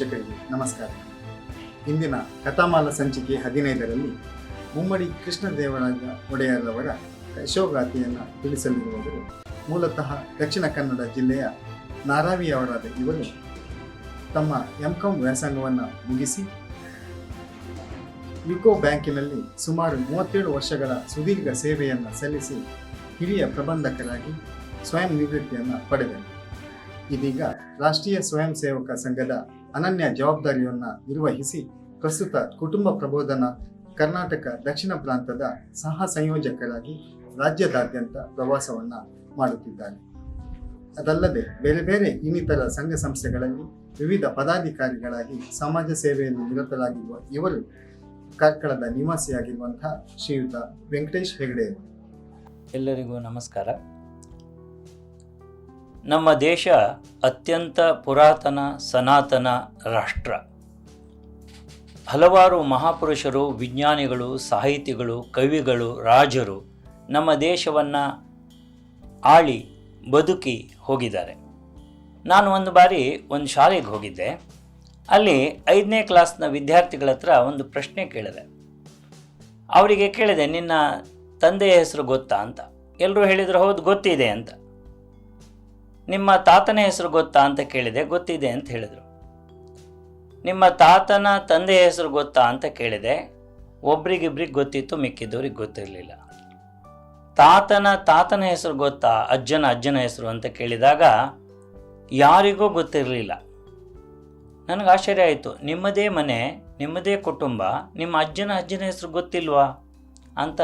ವೀಕ್ಷಕರಿಗೆ ನಮಸ್ಕಾರ. ಇಂದಿನ ಕಥಾಮಾಲ ಸಂಚಿಕೆ 15ರಲ್ಲಿ ಮುಮ್ಮಡಿ ಕೃಷ್ಣದೇವರಾಜ ಒಡೆಯರ್ರವರ ಯಶೋಗಾಥೆಯನ್ನು ತಿಳಿಸಲಿರುವವರು ಮೂಲತಃ ದಕ್ಷಿಣ ಕನ್ನಡ ಜಿಲ್ಲೆಯ ನಾರಾವಿಯವರಾದ ಇವರು ತಮ್ಮ ಎಂ.ಕಾಂ ವ್ಯಾಸಂಗವನ್ನು ಮುಗಿಸಿ ಯುಕೋ ಬ್ಯಾಂಕಿನಲ್ಲಿ ಸುಮಾರು 37 ವರ್ಷಗಳ ಸುದೀರ್ಘ ಸೇವೆಯನ್ನು ಸಲ್ಲಿಸಿ ಹಿರಿಯ ಪ್ರಬಂಧಕರಾಗಿ ಸ್ವಯಂ ನಿವೃತ್ತಿಯನ್ನು ಪಡೆದರು. ಇದೀಗ ರಾಷ್ಟ್ರೀಯ ಸ್ವಯಂ ಸೇವಕ ಸಂಘದ ಅನನ್ಯ ಜವಾಬ್ದಾರಿಯನ್ನು ನಿರ್ವಹಿಸಿ ಪ್ರಸ್ತುತ ಕುಟುಂಬ ಪ್ರಬೋಧನ ಕರ್ನಾಟಕ ದಕ್ಷಿಣ ಪ್ರಾಂತದ ಸಹ ಸಂಯೋಜಕರಾಗಿ ರಾಜ್ಯದಾದ್ಯಂತ ಪ್ರವಾಸವನ್ನು ಮಾಡುತ್ತಿದ್ದಾರೆ. ಅದಲ್ಲದೆ ಬೇರೆ ಬೇರೆ ಇನ್ನಿತರ ಸಂಘ ಸಂಸ್ಥೆಗಳಲ್ಲಿ ವಿವಿಧ ಪದಾಧಿಕಾರಿಗಳಾಗಿ ಸಮಾಜ ಸೇವೆಯಲ್ಲಿ ನಿರತರಾಗಿರುವ ಇವರು ಕಾರ್ಕಳದ ನಿವಾಸಿಯಾಗಿರುವಂತಹ ಶ್ರೀಯುತ ವೆಂಕಟೇಶ್ ಹೆಗಡೆ. ಎಲ್ಲರಿಗೂ ನಮಸ್ಕಾರ. ನಮ್ಮ ದೇಶ ಅತ್ಯಂತ ಪುರಾತನ ಸನಾತನ ರಾಷ್ಟ್ರ. ಹಲವಾರು ಮಹಾಪುರುಷರು, ವಿಜ್ಞಾನಿಗಳು, ಸಾಹಿತಿಗಳು, ಕವಿಗಳು, ರಾಜರು ನಮ್ಮ ದೇಶವನ್ನು ಆಳಿ ಬದುಕಿ ಹೋಗಿದ್ದಾರೆ. ನಾನು ಒಂದು ಬಾರಿ ಒಂದು ಶಾಲೆಗೆ ಹೋಗಿದ್ದೆ. ಅಲ್ಲಿ 5ನೇ ಕ್ಲಾಸ್ನ ವಿದ್ಯಾರ್ಥಿಗಳ ಹತ್ರ ಒಂದು ಪ್ರಶ್ನೆ ಕೇಳಿದೆ. ಅವರಿಗೆ ಕೇಳಿದೆ, ನಿನ್ನ ತಂದೆಯ ಹೆಸರು ಗೊತ್ತಾ ಅಂತ. ಎಲ್ಲರೂ ಹೇಳಿದರು ಹೌದು ಗೊತ್ತಿದೆ ಅಂತ. ನಿಮ್ಮ ತಾತನ ಹೆಸರು ಗೊತ್ತಾ ಅಂತ ಕೇಳಿದೆ, ಗೊತ್ತಿದೆ ಅಂತ ಹೇಳಿದರು. ನಿಮ್ಮ ತಾತನ ತಂದೆಯ ಹೆಸರು ಗೊತ್ತಾ ಅಂತ ಕೇಳಿದೆ, ಒಬ್ರಿಗಿಬ್ರಿಗೆ ಗೊತ್ತಿತ್ತು, ಮಿಕ್ಕಿದ್ದವ್ರಿಗೆ ಗೊತ್ತಿರಲಿಲ್ಲ. ತಾತನ ಹೆಸರು ಗೊತ್ತಾ, ಅಜ್ಜನ ಹೆಸರು ಅಂತ ಕೇಳಿದಾಗ ಯಾರಿಗೂ ಗೊತ್ತಿರಲಿಲ್ಲ. ನನಗೆ ಆಶ್ಚರ್ಯ ಆಯಿತು. ನಿಮ್ಮದೇ ಮನೆ, ನಿಮ್ಮದೇ ಕುಟುಂಬ, ನಿಮ್ಮ ಅಜ್ಜನ ಹೆಸರು ಗೊತ್ತಿಲ್ವಾ ಅಂತ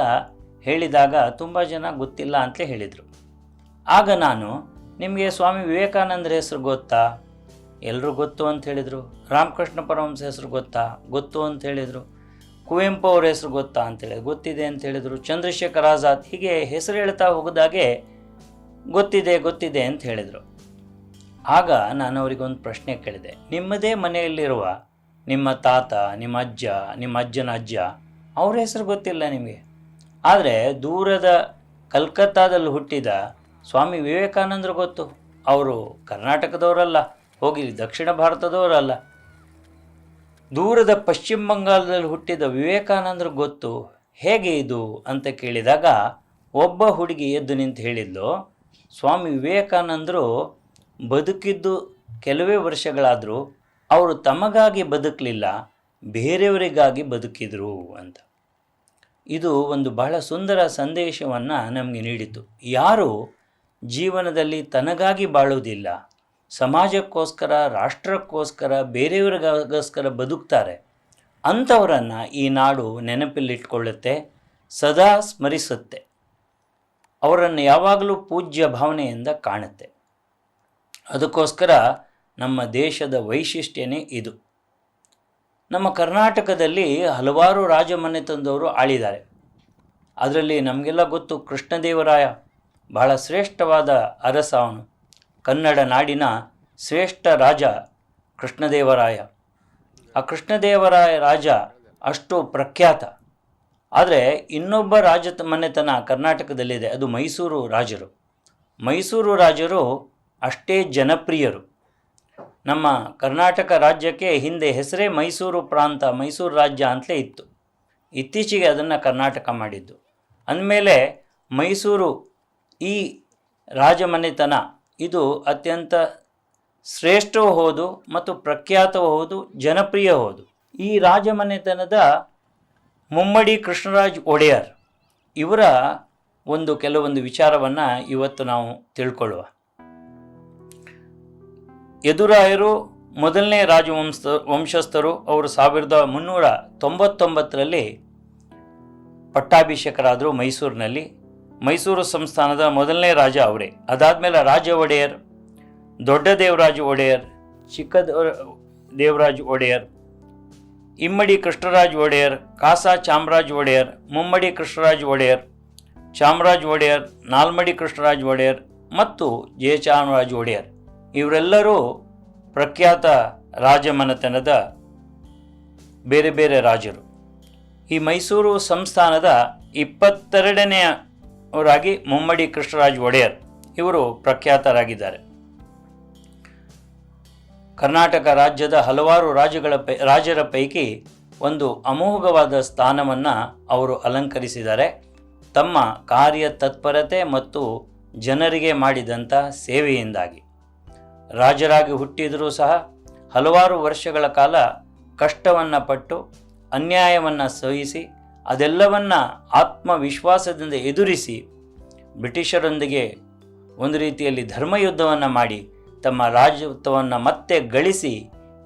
ಹೇಳಿದಾಗ ತುಂಬ ಜನ ಗೊತ್ತಿಲ್ಲ ಅಂತಲೇ ಹೇಳಿದರು. ಆಗ ನಾನು, ನಿಮಗೆ ಸ್ವಾಮಿ ವಿವೇಕಾನಂದರ ಹೆಸರು ಗೊತ್ತಾ? ಎಲ್ಲರೂ ಗೊತ್ತು ಅಂತ ಹೇಳಿದರು. ರಾಮಕೃಷ್ಣ ಪರಮಹಂಸ ಹೆಸರು ಗೊತ್ತು ಅಂತ ಹೇಳಿದರು. ಕುವೆಂಪು ಅವ್ರ ಹೆಸರು ಗೊತ್ತಾ ಅಂತೇಳಿದ್ರು, ಗೊತ್ತಿದೆ ಅಂತ ಹೇಳಿದರು. ಚಂದ್ರಶೇಖರ್ ಆಜಾದ್, ಹೀಗೆ ಹೆಸರು ಹೇಳ್ತಾ ಹೋಗೋದಾಗೆ ಗೊತ್ತಿದೆ ಅಂತ ಹೇಳಿದರು. ಆಗ ನಾನು ಅವರಿಗೊಂದು ಪ್ರಶ್ನೆ ಕೇಳಿದೆ. ನಿಮ್ಮದೇ ಮನೆಯಲ್ಲಿರುವ ನಿಮ್ಮ ತಾತ, ನಿಮ್ಮ ಅಜ್ಜ, ನಿಮ್ಮ ಅಜ್ಜನ ಅಜ್ಜ, ಅವ್ರ ಹೆಸರು ಗೊತ್ತಿಲ್ಲ ನಿಮಗೆ. ಆದರೆ ದೂರದ ಕಲ್ಕತ್ತಾದಲ್ಲಿ ಹುಟ್ಟಿದ ಸ್ವಾಮಿ ವಿವೇಕಾನಂದರು ಗೊತ್ತು. ಅವರು ಕರ್ನಾಟಕದವರಲ್ಲ, ಹೋಗಿ ದಕ್ಷಿಣ ಭಾರತದವರಲ್ಲ. ದೂರದ ಪಶ್ಚಿಮ ಬಂಗಾಳದಲ್ಲಿ ಹುಟ್ಟಿದ ವಿವೇಕಾನಂದರು ಗೊತ್ತು. ಹೇಗೆ ಇದು ಅಂತ ಕೇಳಿದಾಗ ಒಬ್ಬ ಹುಡುಗಿ ಎದ್ದು ನಿಂತು ಹೇಳಿದ್ಲು, ಸ್ವಾಮಿ ವಿವೇಕಾನಂದರು ಬದುಕಿದ್ದು ಕೆಲವೇ ವರ್ಷಗಳಾದರೂ ಅವರು ತಮಗಾಗಿ ಬದುಕಲಿಲ್ಲ, ಬೇರೆಯವರಿಗಾಗಿ ಬದುಕಿದರು ಅಂತ. ಇದು ಒಂದು ಬಹಳ ಸುಂದರ ಸಂದೇಶವನ್ನು ನಮಗೆ ನೀಡಿತು. ಯಾರು ಜೀವನದಲ್ಲಿ ತನಗಾಗಿ ಬಾಳುವುದಿಲ್ಲ, ಸಮಾಜಕ್ಕೋಸ್ಕರ, ರಾಷ್ಟ್ರಕ್ಕೋಸ್ಕರ, ಬೇರೆಯವರಿಗೋಸ್ಕರ ಬದುಕ್ತಾರೆ, ಅಂಥವರನ್ನು ಈ ನಾಡು ನೆನಪಲ್ಲಿಟ್ಕೊಳ್ಳುತ್ತೆ, ಸದಾ ಸ್ಮರಿಸುತ್ತೆ, ಅವರನ್ನು ಯಾವಾಗಲೂ ಪೂಜ್ಯ ಭಾವನೆಯಿಂದ ಕಾಣುತ್ತೆ. ಅದಕ್ಕೋಸ್ಕರ ನಮ್ಮ ದೇಶದ ವೈಶಿಷ್ಟ್ಯನೇ ಇದು. ನಮ್ಮ ಕರ್ನಾಟಕದಲ್ಲಿ ಹಲವಾರು ರಾಜಮನೆತನದವರು ಆಳಿದ್ದಾರೆ. ಅದರಲ್ಲಿ ನಮಗೆಲ್ಲ ಗೊತ್ತು, ಕೃಷ್ಣದೇವರಾಯ ಬಹಳ ಶ್ರೇಷ್ಠವಾದ ಅರಸ. ಅವನು ಕನ್ನಡ ನಾಡಿನ ಶ್ರೇಷ್ಠ ರಾಜ ಕೃಷ್ಣದೇವರಾಯ. ಆ ಕೃಷ್ಣದೇವರಾಯ ರಾಜ ಅಷ್ಟು ಪ್ರಖ್ಯಾತ. ಆದರೆ ಇನ್ನೊಬ್ಬ ಮನೆತನ ಕರ್ನಾಟಕದಲ್ಲಿದೆ, ಅದು ಮೈಸೂರು ರಾಜರು. ಮೈಸೂರು ರಾಜರು ಅಷ್ಟೇ ಜನಪ್ರಿಯರು. ನಮ್ಮ ಕರ್ನಾಟಕ ರಾಜ್ಯಕ್ಕೆ ಹಿಂದೆ ಹೆಸರೇ ಮೈಸೂರು ಪ್ರಾಂತ, ಮೈಸೂರು ರಾಜ್ಯ ಅಂತಲೇ ಇತ್ತು. ಇತ್ತೀಚೆಗೆ ಅದನ್ನು ಕರ್ನಾಟಕ ಮಾಡಿದ್ದು. ಅಂದಮೇಲೆ ಮೈಸೂರು ಈ ರಾಜಮನೆತನ ಇದು ಅತ್ಯಂತ ಶ್ರೇಷ್ಠವೂ ಹೌದು ಮತ್ತು ಪ್ರಖ್ಯಾತವೂ ಹೌದು, ಜನಪ್ರಿಯ ಹೌದು. ಈ ರಾಜಮನೆತನದ ಮುಮ್ಮಡಿ ಕೃಷ್ಣರಾಜ ಒಡೆಯರ್ ಇವರ ಕೆಲವೊಂದು ವಿಚಾರವನ್ನು ಇವತ್ತು ನಾವು ತಿಳ್ಕೊಳ್ಳುವ. ಯದುರಾಯರು ಮೊದಲನೇ ವಂಶಸ್ಥರು. ಅವರು 1399ರಲ್ಲಿ ಪಟ್ಟಾಭಿಷೇಕರಾದರು ಮೈಸೂರಿನಲ್ಲಿ. ಮೈಸೂರು ಸಂಸ್ಥಾನದ ಮೊದಲನೇ ರಾಜ ಅವರೇ. ಅದಾದಮೇಲೆ ರಾಜ ಒಡೆಯರ್, ದೊಡ್ಡ ದೇವರಾಜ ಒಡೆಯರ್, ಚಿಕ್ಕ ದೇವರಾಜ ಒಡೆಯರ್, ಇಮ್ಮಡಿ ಕೃಷ್ಣರಾಜ ಒಡೆಯರ್, ಕಾಸಾ ಚಾಮರಾಜ ಒಡೆಯರ್, ಮುಮ್ಮಡಿ ಕೃಷ್ಣರಾಜ ಒಡೆಯರ್, ಚಾಮರಾಜ ಒಡೆಯರ್, ನಾಲ್ಮಡಿ ಕೃಷ್ಣರಾಜ ಒಡೆಯರ್ ಮತ್ತು ಜಯಚಾಮರಾಜ ಒಡೆಯರ್ ಇವರೆಲ್ಲರೂ ಪ್ರಖ್ಯಾತ ರಾಜಮನೆತನದ ಬೇರೆ ಬೇರೆ ರಾಜರು. ಈ ಮೈಸೂರು ಸಂಸ್ಥಾನದ 22ನೇಯವರಾಗಿ ಮುಮ್ಮಡಿ ಕೃಷ್ಣರಾಜ ಒಡೆಯರ್ ಇವರು ಪ್ರಖ್ಯಾತರಾಗಿದ್ದಾರೆ. ಕರ್ನಾಟಕ ರಾಜ್ಯದ ಹಲವಾರು ರಾಜರ ಪೈಕಿ ಒಂದು ಅಮೋಘವಾದ ಸ್ಥಾನವನ್ನು ಅವರು ಅಲಂಕರಿಸಿದ್ದಾರೆ. ತಮ್ಮ ಕಾರ್ಯತತ್ಪರತೆ ಮತ್ತು ಜನರಿಗೆ ಮಾಡಿದಂಥ ಸೇವೆಯಿಂದಾಗಿ. ರಾಜರಾಗಿ ಹುಟ್ಟಿದರೂ ಸಹ ಹಲವಾರು ವರ್ಷಗಳ ಕಾಲ ಕಷ್ಟವನ್ನು ಪಟ್ಟು ಅನ್ಯಾಯವನ್ನು ಸಹಿಸಿ ಅದೆಲ್ಲವನ್ನು ಆತ್ಮವಿಶ್ವಾಸದಿಂದ ಎದುರಿಸಿ ಬ್ರಿಟಿಷರೊಂದಿಗೆ ಒಂದು ರೀತಿಯಲ್ಲಿ ಧರ್ಮಯುದ್ಧವನ್ನು ಮಾಡಿ ತಮ್ಮ ರಾಜತ್ವವನ್ನು ಮತ್ತೆ ಗಳಿಸಿ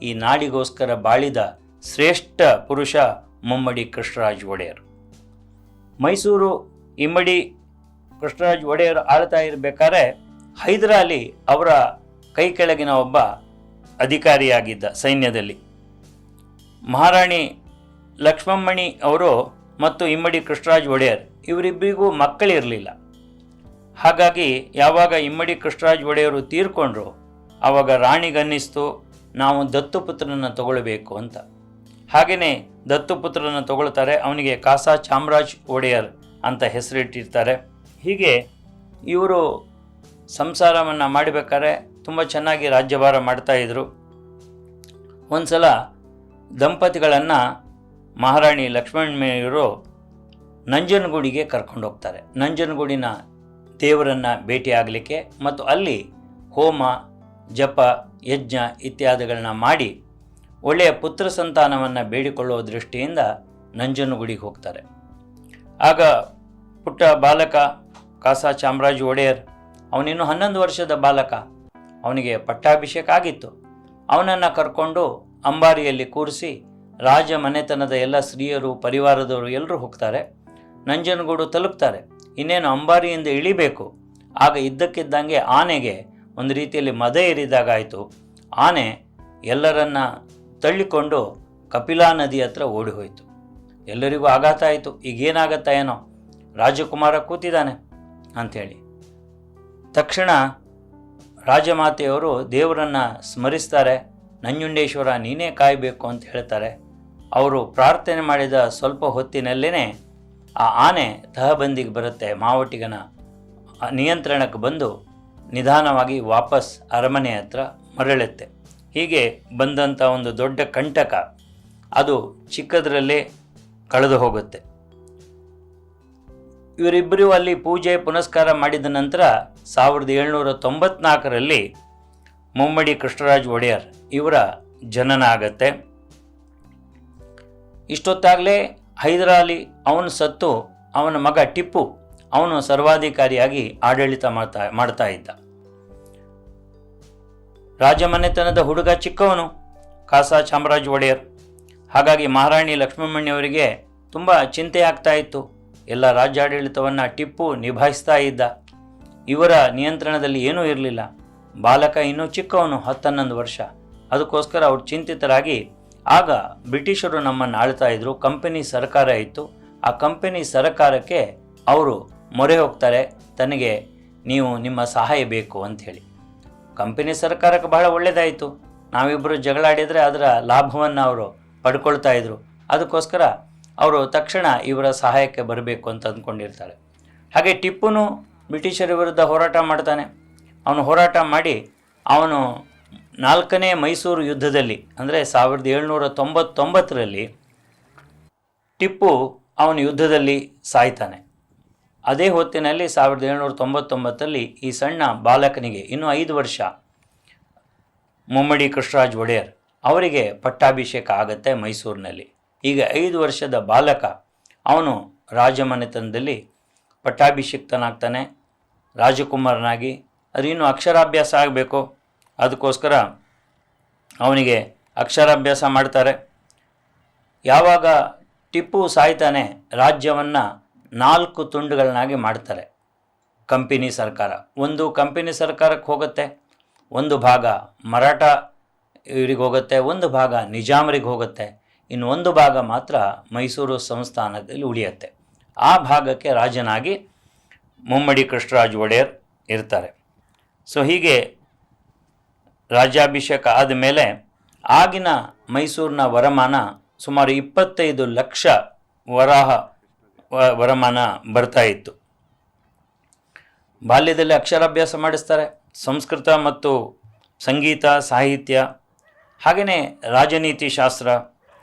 ಈ ನಾಡಿಗೋಸ್ಕರ ಬಾಳಿದ ಶ್ರೇಷ್ಠ ಪುರುಷ ಮುಮ್ಮಡಿ ಕೃಷ್ಣರಾಜ ಒಡೆಯರ್. ಮೈಸೂರು ಇಮ್ಮಡಿ ಕೃಷ್ಣರಾಜ ಒಡೆಯರ್ ಆಳ್ತಾ ಇರಬೇಕಾದ್ರೆ ಹೈದರಾಲಿ ಅವರ ಕೈ ಕೆಳಗಿನ ಒಬ್ಬ ಅಧಿಕಾರಿಯಾಗಿದ್ದ ಸೈನ್ಯದಲ್ಲಿ. ಮಹಾರಾಣಿ ಲಕ್ಷ್ಮಮ್ಮಣಿ ಅವರು ಮತ್ತು ಇಮ್ಮಡಿ ಕೃಷ್ಣರಾಜ ಒಡೆಯರ್ ಇವರಿಬ್ಬರಿಗೂ ಮಕ್ಕಳಿರಲಿಲ್ಲ. ಹಾಗಾಗಿ ಯಾವಾಗ ಇಮ್ಮಡಿ ಕೃಷ್ಣರಾಜ ಒಡೆಯರು ತೀರ್ಕೊಂಡ್ರು ಆವಾಗ ರಾಣಿಗನ್ನಿಸ್ತು ನಾವು ದತ್ತುಪುತ್ರನನ್ನು ತಗೊಳ್ಬೇಕು ಅಂತ. ಹಾಗೆಯೇ ದತ್ತುಪುತ್ರನನ್ನು ತಗೊಳ್ತಾರೆ. ಅವನಿಗೆ ಕಾಸಾ ಚಾಮರಾಜ್ ಒಡೆಯರ್ ಅಂತ ಹೆಸರಿಟ್ಟಿರ್ತಾರೆ. ಹೀಗೆ ಇವರು ಸಂಸಾರವನ್ನು ಮಾಡಬೇಕಾದ್ರೆ ತುಂಬ ಚೆನ್ನಾಗಿ ರಾಜ್ಯಭಾರ ಮಾಡ್ತಾಯಿದ್ರು. ಒಂದು ಸಲ ದಂಪತಿಗಳನ್ನು ಮಹಾರಾಣಿ ಲಕ್ಷ್ಮಣರು ನಂಜನಗೂಡಿಗೆ ಕರ್ಕೊಂಡು ಹೋಗ್ತಾರೆ. ನಂಜನಗೂಡಿನ ದೇವರನ್ನು ಭೇಟಿಯಾಗಲಿಕ್ಕೆ ಮತ್ತು ಅಲ್ಲಿ ಹೋಮ ಜಪ ಯಜ್ಞ ಇತ್ಯಾದಿಗಳನ್ನ ಮಾಡಿ ಒಳ್ಳೆಯ ಪುತ್ರ ಸಂತಾನವನ್ನು ಬೇಡಿಕೊಳ್ಳುವ ದೃಷ್ಟಿಯಿಂದ ನಂಜನಗೂಡಿಗೆ ಹೋಗ್ತಾರೆ. ಆಗ ಪುಟ್ಟ ಬಾಲಕ ಕಾಸಾ ಚಾಮರಾಜ ಒಡೆಯರ್, ಅವನಿನ್ನೂ 11 ವರ್ಷದ ಬಾಲಕ, ಅವನಿಗೆ ಪಟ್ಟಾಭಿಷೇಕ ಆಗಿತ್ತು. ಅವನನ್ನು ಕರ್ಕೊಂಡು ಅಂಬಾರಿಯಲ್ಲಿ ಕೂರಿಸಿ ರಾಜ ಮನೆತನದ ಎಲ್ಲ ಸ್ತ್ರೀಯರು ಪರಿವಾರದವರು ಎಲ್ಲರೂ ಹೋಗ್ತಾರೆ. ನಂಜನಗೂಡು ತಲುಪ್ತಾರೆ. ಇನ್ನೇನು ಅಂಬಾರಿಯಿಂದ ಇಳಿಬೇಕು. ಆಗ ಇದ್ದಕ್ಕಿದ್ದಂಗೆ ಆನೆಗೆ ಒಂದು ರೀತಿಯಲ್ಲಿ ಮದ ಏರಿದಾಗಾಯಿತು. ಆನೆ ಎಲ್ಲರನ್ನ ತಳ್ಳಿಕೊಂಡು ಕಪಿಲಾ ನದಿ ಹತ್ರ ಓಡಿ ಹೋಯಿತು. ಎಲ್ಲರಿಗೂ ಆಘಾತ ಆಯಿತು. ಈಗೇನಾಗತ್ತಾ ಏನೋ, ರಾಜಕುಮಾರ ಕೂತಿದ್ದಾನೆ ಅಂಥೇಳಿ. ತಕ್ಷಣ ರಾಜಮಾತೆಯವರು ದೇವರನ್ನು ಸ್ಮರಿಸ್ತಾರೆ. ನಂಜುಂಡೇಶ್ವರ ನೀನೇ ಕಾಯಬೇಕು ಅಂತ ಹೇಳ್ತಾರೆ. ಅವರು ಪ್ರಾರ್ಥನೆ ಮಾಡಿದ ಸ್ವಲ್ಪ ಹೊತ್ತಿನಲ್ಲೇ ಆ ಆನೆ ತಹಬಂದಿಗೆ ಬರುತ್ತೆ. ಮಾವಟಿಗನ ನಿಯಂತ್ರಣಕ್ಕೆ ಬಂದು ನಿಧಾನವಾಗಿ ವಾಪಸ್ ಅರಮನೆ ಹತ್ರ ಮರಳುತ್ತೆ. ಹೀಗೆ ಬಂದಂಥ ಒಂದು ದೊಡ್ಡ ಕಂಟಕ ಅದು ಚಿಕ್ಕದರಲ್ಲೇ ಕಳೆದು ಹೋಗುತ್ತೆ. ಇವರಿಬ್ಬರೂ ಅಲ್ಲಿ ಪೂಜೆ ಪುನಸ್ಕಾರ ಮಾಡಿದ ನಂತರ 1794ರಲ್ಲಿ ಮುಮ್ಮಡಿ ಕೃಷ್ಣರಾಜ ಒಡೆಯರ್ ಇವರ ಜನನ ಆಗತ್ತೆ. ಇಷ್ಟೊತ್ತಾಗಲೇ ಹೈದರಾಲಿ ಅವನು ಸತ್ತು ಅವನ ಮಗ ಟಿಪ್ಪು ಅವನು ಸರ್ವಾಧಿಕಾರಿಯಾಗಿ ಆಡಳಿತ ಮಾಡ್ತಾ ಇದ್ದ. ರಾಜಮನೆತನದ ಹುಡುಗ ಚಿಕ್ಕವನು ಕಾಸಾ ಚಾಮರಾಜ ಒಡೆಯರ್. ಹಾಗಾಗಿ ಮಹಾರಾಣಿ ಲಕ್ಷ್ಮಮ್ಮಣ್ಣಿಯವರಿಗೆ ತುಂಬ ಚಿಂತೆ ಆಗ್ತಾ ಇತ್ತು. ಎಲ್ಲ ರಾಜ್ಯಾಡಳಿತವನ್ನು ಟಿಪ್ಪು ನಿಭಾಯಿಸ್ತಾ ಇದ್ದ. ಇವರ ನಿಯಂತ್ರಣದಲ್ಲಿ ಏನೂ ಇರಲಿಲ್ಲ. ಬಾಲಕ ಇನ್ನೂ ಚಿಕ್ಕವನು, 10-11 ವರ್ಷ. ಅದಕ್ಕೋಸ್ಕರ ಅವರು ಚಿಂತಿತರಾಗಿ, ಆಗ ಬ್ರಿಟಿಷರು ನಮ್ಮನ್ನು ಆಳ್ತಾ ಇದ್ರು, ಕಂಪನಿ ಸರ್ಕಾರ ಇತ್ತು. ಆ ಕಂಪನಿ ಸರ್ಕಾರಕ್ಕೆ ಅವರು ಮೊರೆ ಹೋಗ್ತಾರೆ, ತನಗೆ ನೀವು ನಿಮ್ಮ ಸಹಾಯ ಬೇಕು ಅಂಥೇಳಿ. ಕಂಪನಿ ಸರ್ಕಾರಕ್ಕೆ ಬಹಳ ಒಳ್ಳೆಯದಾಯಿತು. ನಾವಿಬ್ಬರು ಜಗಳಾಡಿದರೆ ಅದರ ಲಾಭವನ್ನು ಅವರು ಪಡ್ಕೊಳ್ತಾ ಇದ್ರು. ಅದಕ್ಕೋಸ್ಕರ ಅವರು ತಕ್ಷಣ ಇವರ ಸಹಾಯಕ್ಕೆ ಬರಬೇಕು ಅಂತ ಅಂದ್ಕೊಂಡಿರ್ತಾರೆ. ಹಾಗೆ ಟಿಪ್ಪುನು ಬ್ರಿಟಿಷರ ವಿರುದ್ಧ ಹೋರಾಟ ಮಾಡ್ತಾನೆ. ಅವನು ಹೋರಾಟ ಮಾಡಿ ಅವನು 4ನೇ ಮೈಸೂರು ಯುದ್ಧದಲ್ಲಿ ಅಂದರೆ 1799ರಲ್ಲಿ ಟಿಪ್ಪು ಅವನು ಯುದ್ಧದಲ್ಲಿ ಸಾಯ್ತಾನೆ. ಅದೇ ಹೊತ್ತಿನಲ್ಲಿ 1799ರಲ್ಲಿ ಈ ಸಣ್ಣ ಬಾಲಕನಿಗೆ ಇನ್ನೂ 5 ವರ್ಷ ಮುಮ್ಮಡಿ ಕೃಷ್ಣರಾಜ ಒಡೆಯರ್ ಅವರಿಗೆ ಪಟ್ಟಾಭಿಷೇಕ ಆಗುತ್ತೆ ಮೈಸೂರಿನಲ್ಲಿ. ಈಗ 5 ವರ್ಷದ ಬಾಲಕ ಅವನು ರಾಜಮನೆತನದಲ್ಲಿ ಪಟ್ಟಾಭಿಷಿಕ್ತನಾಗ್ತಾನೆ ರಾಜಕುಮಾರನಾಗಿ. ಅದು ಇನ್ನೂ ಅಕ್ಷರಾಭ್ಯಾಸ ಆಗಬೇಕು. ಅದಕ್ಕೋಸ್ಕರ ಅವನಿಗೆ ಅಕ್ಷರಾಭ್ಯಾಸ ಮಾಡ್ತಾರೆ. ಯಾವಾಗ ಟಿಪ್ಪು ಸಾಯ್ತಾನೆ ರಾಜ್ಯವನ್ನು 4 ತುಂಡುಗಳನ್ನಾಗಿ ಮಾಡ್ತಾರೆ ಕಂಪನಿ ಸರ್ಕಾರ. ಒಂದು ಕಂಪನಿ ಸರ್ಕಾರಕ್ಕೆ ಹೋಗುತ್ತೆ, ಒಂದು ಭಾಗ ಮರಾಠ ಇವರಿಗೆ ಹೋಗುತ್ತೆ, ಒಂದು ಭಾಗ ನಿಜಾಮರಿಗೆ ಹೋಗುತ್ತೆ, ಇನ್ನು ಒಂದು ಭಾಗ ಮಾತ್ರ ಮೈಸೂರು ಸಂಸ್ಥಾನದಲ್ಲಿ ಉಳಿಯುತ್ತೆ. ಆ ಭಾಗಕ್ಕೆ ರಾಜನಾಗಿ ಮುಮ್ಮಡಿ ಕೃಷ್ಣರಾಜ ಒಡೆಯರ್ ಇರ್ತಾರೆ. ಸೊ ಹೀಗೆ ರಾಜ್ಯಾಭಿಷೇಕ ಆದಮೇಲೆ ಆಗಿನ ಮೈಸೂರಿನ ವರಮಾನ ಸುಮಾರು 25 ಲಕ್ಷ ವರಮಾನ ಬರ್ತಾ ಇತ್ತು. ಬಾಲ್ಯದಲ್ಲಿ ಅಕ್ಷರಾಭ್ಯಾಸ ಮಾಡಿಸ್ತಾರೆ. ಸಂಸ್ಕೃತ ಮತ್ತು ಸಂಗೀತ ಸಾಹಿತ್ಯ ಹಾಗೆಯೇ ರಾಜನೀತಿ ಶಾಸ್ತ್ರ,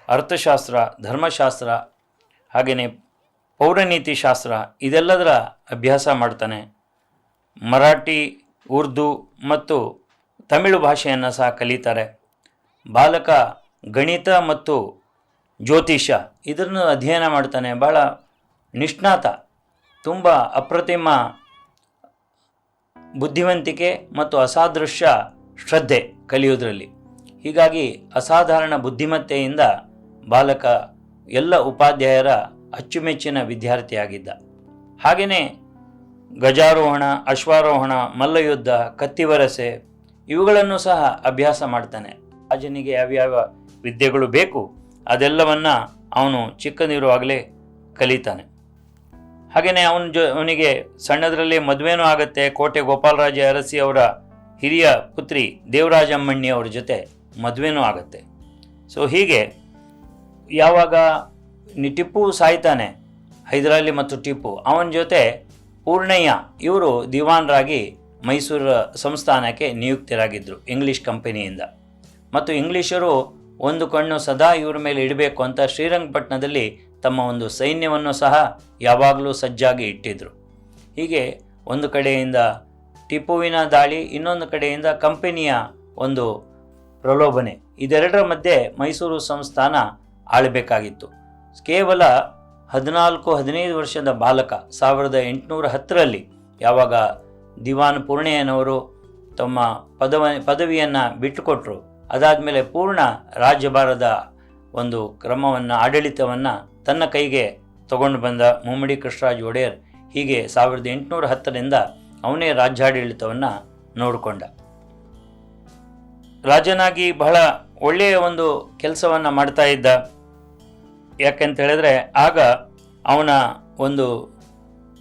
ಅರ್ಥಶಾಸ್ತ್ರ, ಧರ್ಮಶಾಸ್ತ್ರ, ಹಾಗೆಯೇ ಪೌರನೀತಿ ಶಾಸ್ತ್ರ ಇದೆಲ್ಲದರ ಅಭ್ಯಾಸ ಮಾಡ್ತಾನೆ. ಮರಾಠಿ, ಉರ್ದು ಮತ್ತು ತಮಿಳು ಭಾಷೆಯನ್ನು ಸಹ ಕಲಿತಾರೆ. ಬಾಲಕ ಗಣಿತ ಮತ್ತು ಜ್ಯೋತಿಷ್ಯ ಇದನ್ನು ಅಧ್ಯಯನ ಮಾಡ್ತಾನೆ. ಭಾಳ ನಿಷ್ಣಾತ, ತುಂಬ ಅಪ್ರತಿಮ ಬುದ್ಧಿವಂತಿಕೆ ಮತ್ತು ಅಸಾದೃಶ್ಯ ಶ್ರದ್ಧೆ ಕಲಿಯೋದ್ರಲ್ಲಿ. ಹೀಗಾಗಿ ಅಸಾಧಾರಣ ಬುದ್ಧಿಮತ್ತೆಯಿಂದ ಬಾಲಕ ಎಲ್ಲ ಉಪಾಧ್ಯಾಯರ ಅಚ್ಚುಮೆಚ್ಚಿನ ವಿದ್ಯಾರ್ಥಿಯಾಗಿದ್ದ. ಹಾಗೆಯೇ ಗಜಾರೋಹಣ, ಅಶ್ವಾರೋಹಣ, ಮಲ್ಲಯುದ್ಧ, ಕತ್ತಿವರಸೆ ಇವುಗಳನ್ನು ಸಹ ಅಭ್ಯಾಸ ಮಾಡ್ತಾನೆ. ರಾಜನಿಗೆ ಯಾವ್ಯಾವ ವಿದ್ಯೆಗಳು ಬೇಕು ಅದೆಲ್ಲವನ್ನು ಅವನು ಚಿಕ್ಕನಿರುವಾಗಲೇ ಕಲಿತಾನೆ. ಹಾಗೆಯೇ ಅವನಿಗೆ ಸಣ್ಣದರಲ್ಲಿ ಮದುವೆನೂ ಆಗುತ್ತೆ. ಕೋಟೆ ಗೋಪಾಲರಾಜ ಅರಸಿ ಅವರ ಹಿರಿಯ ಪುತ್ರಿ ದೇವರಾಜಮ್ಮಣ್ಣಿ ಅವ್ರ ಜೊತೆ ಮದುವೆನೂ ಆಗುತ್ತೆ. ಸೊ ಹೀಗೆ ಯಾವಾಗ ಟಿಪ್ಪು ಸಾಯ್ತಾನೆ, ಹೈದರಾಲಿ ಮತ್ತು ಟಿಪ್ಪು, ಅವನ ಜೊತೆ ಪೂರ್ಣಯ್ಯ ಇವರು ದಿವಾನರಾಗಿ ಮೈಸೂರು ಸಂಸ್ಥಾನಕ್ಕೆ ನಿಯುಕ್ತರಾಗಿದ್ದರು ಇಂಗ್ಲೀಷ್ ಕಂಪನಿಯಿಂದ. ಮತ್ತು ಇಂಗ್ಲೀಷರು ಒಂದು ಕಣ್ಣು ಸದಾ ಇವ್ರ ಮೇಲೆ ಇಡಬೇಕು ಅಂತ ಶ್ರೀರಂಗಪಟ್ಟಣದಲ್ಲಿ ತಮ್ಮ ಒಂದು ಸೈನ್ಯವನ್ನು ಸಹ ಯಾವಾಗಲೂ ಸಜ್ಜಾಗಿ ಇಟ್ಟಿದ್ದರು. ಹೀಗೆ ಒಂದು ಕಡೆಯಿಂದ ಟಿಪ್ಪುವಿನ ದಾಳಿ, ಇನ್ನೊಂದು ಕಡೆಯಿಂದ ಕಂಪನಿಯ ಒಂದು ಪ್ರಲೋಭನೆ, ಇದೆರಡರ ಮಧ್ಯೆ ಮೈಸೂರು ಸಂಸ್ಥಾನ ಆಳಬೇಕಾಗಿತ್ತು. ಕೇವಲ 14-15 ವರ್ಷದ ಬಾಲಕ 1810ರಲ್ಲಿ ಯಾವಾಗ ದಿವಾನ್ ಪೂರ್ಣಯ್ಯನವರು ತಮ್ಮ ಪದವಿಯನ್ನು ಬಿಟ್ಟುಕೊಟ್ಟರು, ಅದಾದಮೇಲೆ ಪೂರ್ಣ ರಾಜ್ಯಭಾರದ ಒಂದು ಕ್ರಮವನ್ನು, ಆಡಳಿತವನ್ನು ತನ್ನ ಕೈಗೆ ತಗೊಂಡು ಬಂದ ಮುಮ್ಮಡಿ ಕೃಷ್ಣರಾಜ ಒಡೆಯರ್. ಹೀಗೆ 1810ರಿಂದ ಅವನೇ ರಾಜ್ಯಾಡಳಿತವನ್ನು ನೋಡಿಕೊಂಡ. ರಾಜನಾಗಿ ಬಹಳ ಒಳ್ಳೆಯ ಒಂದು ಕೆಲಸವನ್ನು ಮಾಡ್ತಾ ಇದ್ದ. ಯಾಕೆಂತ ಹೇಳಿದ್ರೆ ಆಗ ಅವನ ಒಂದು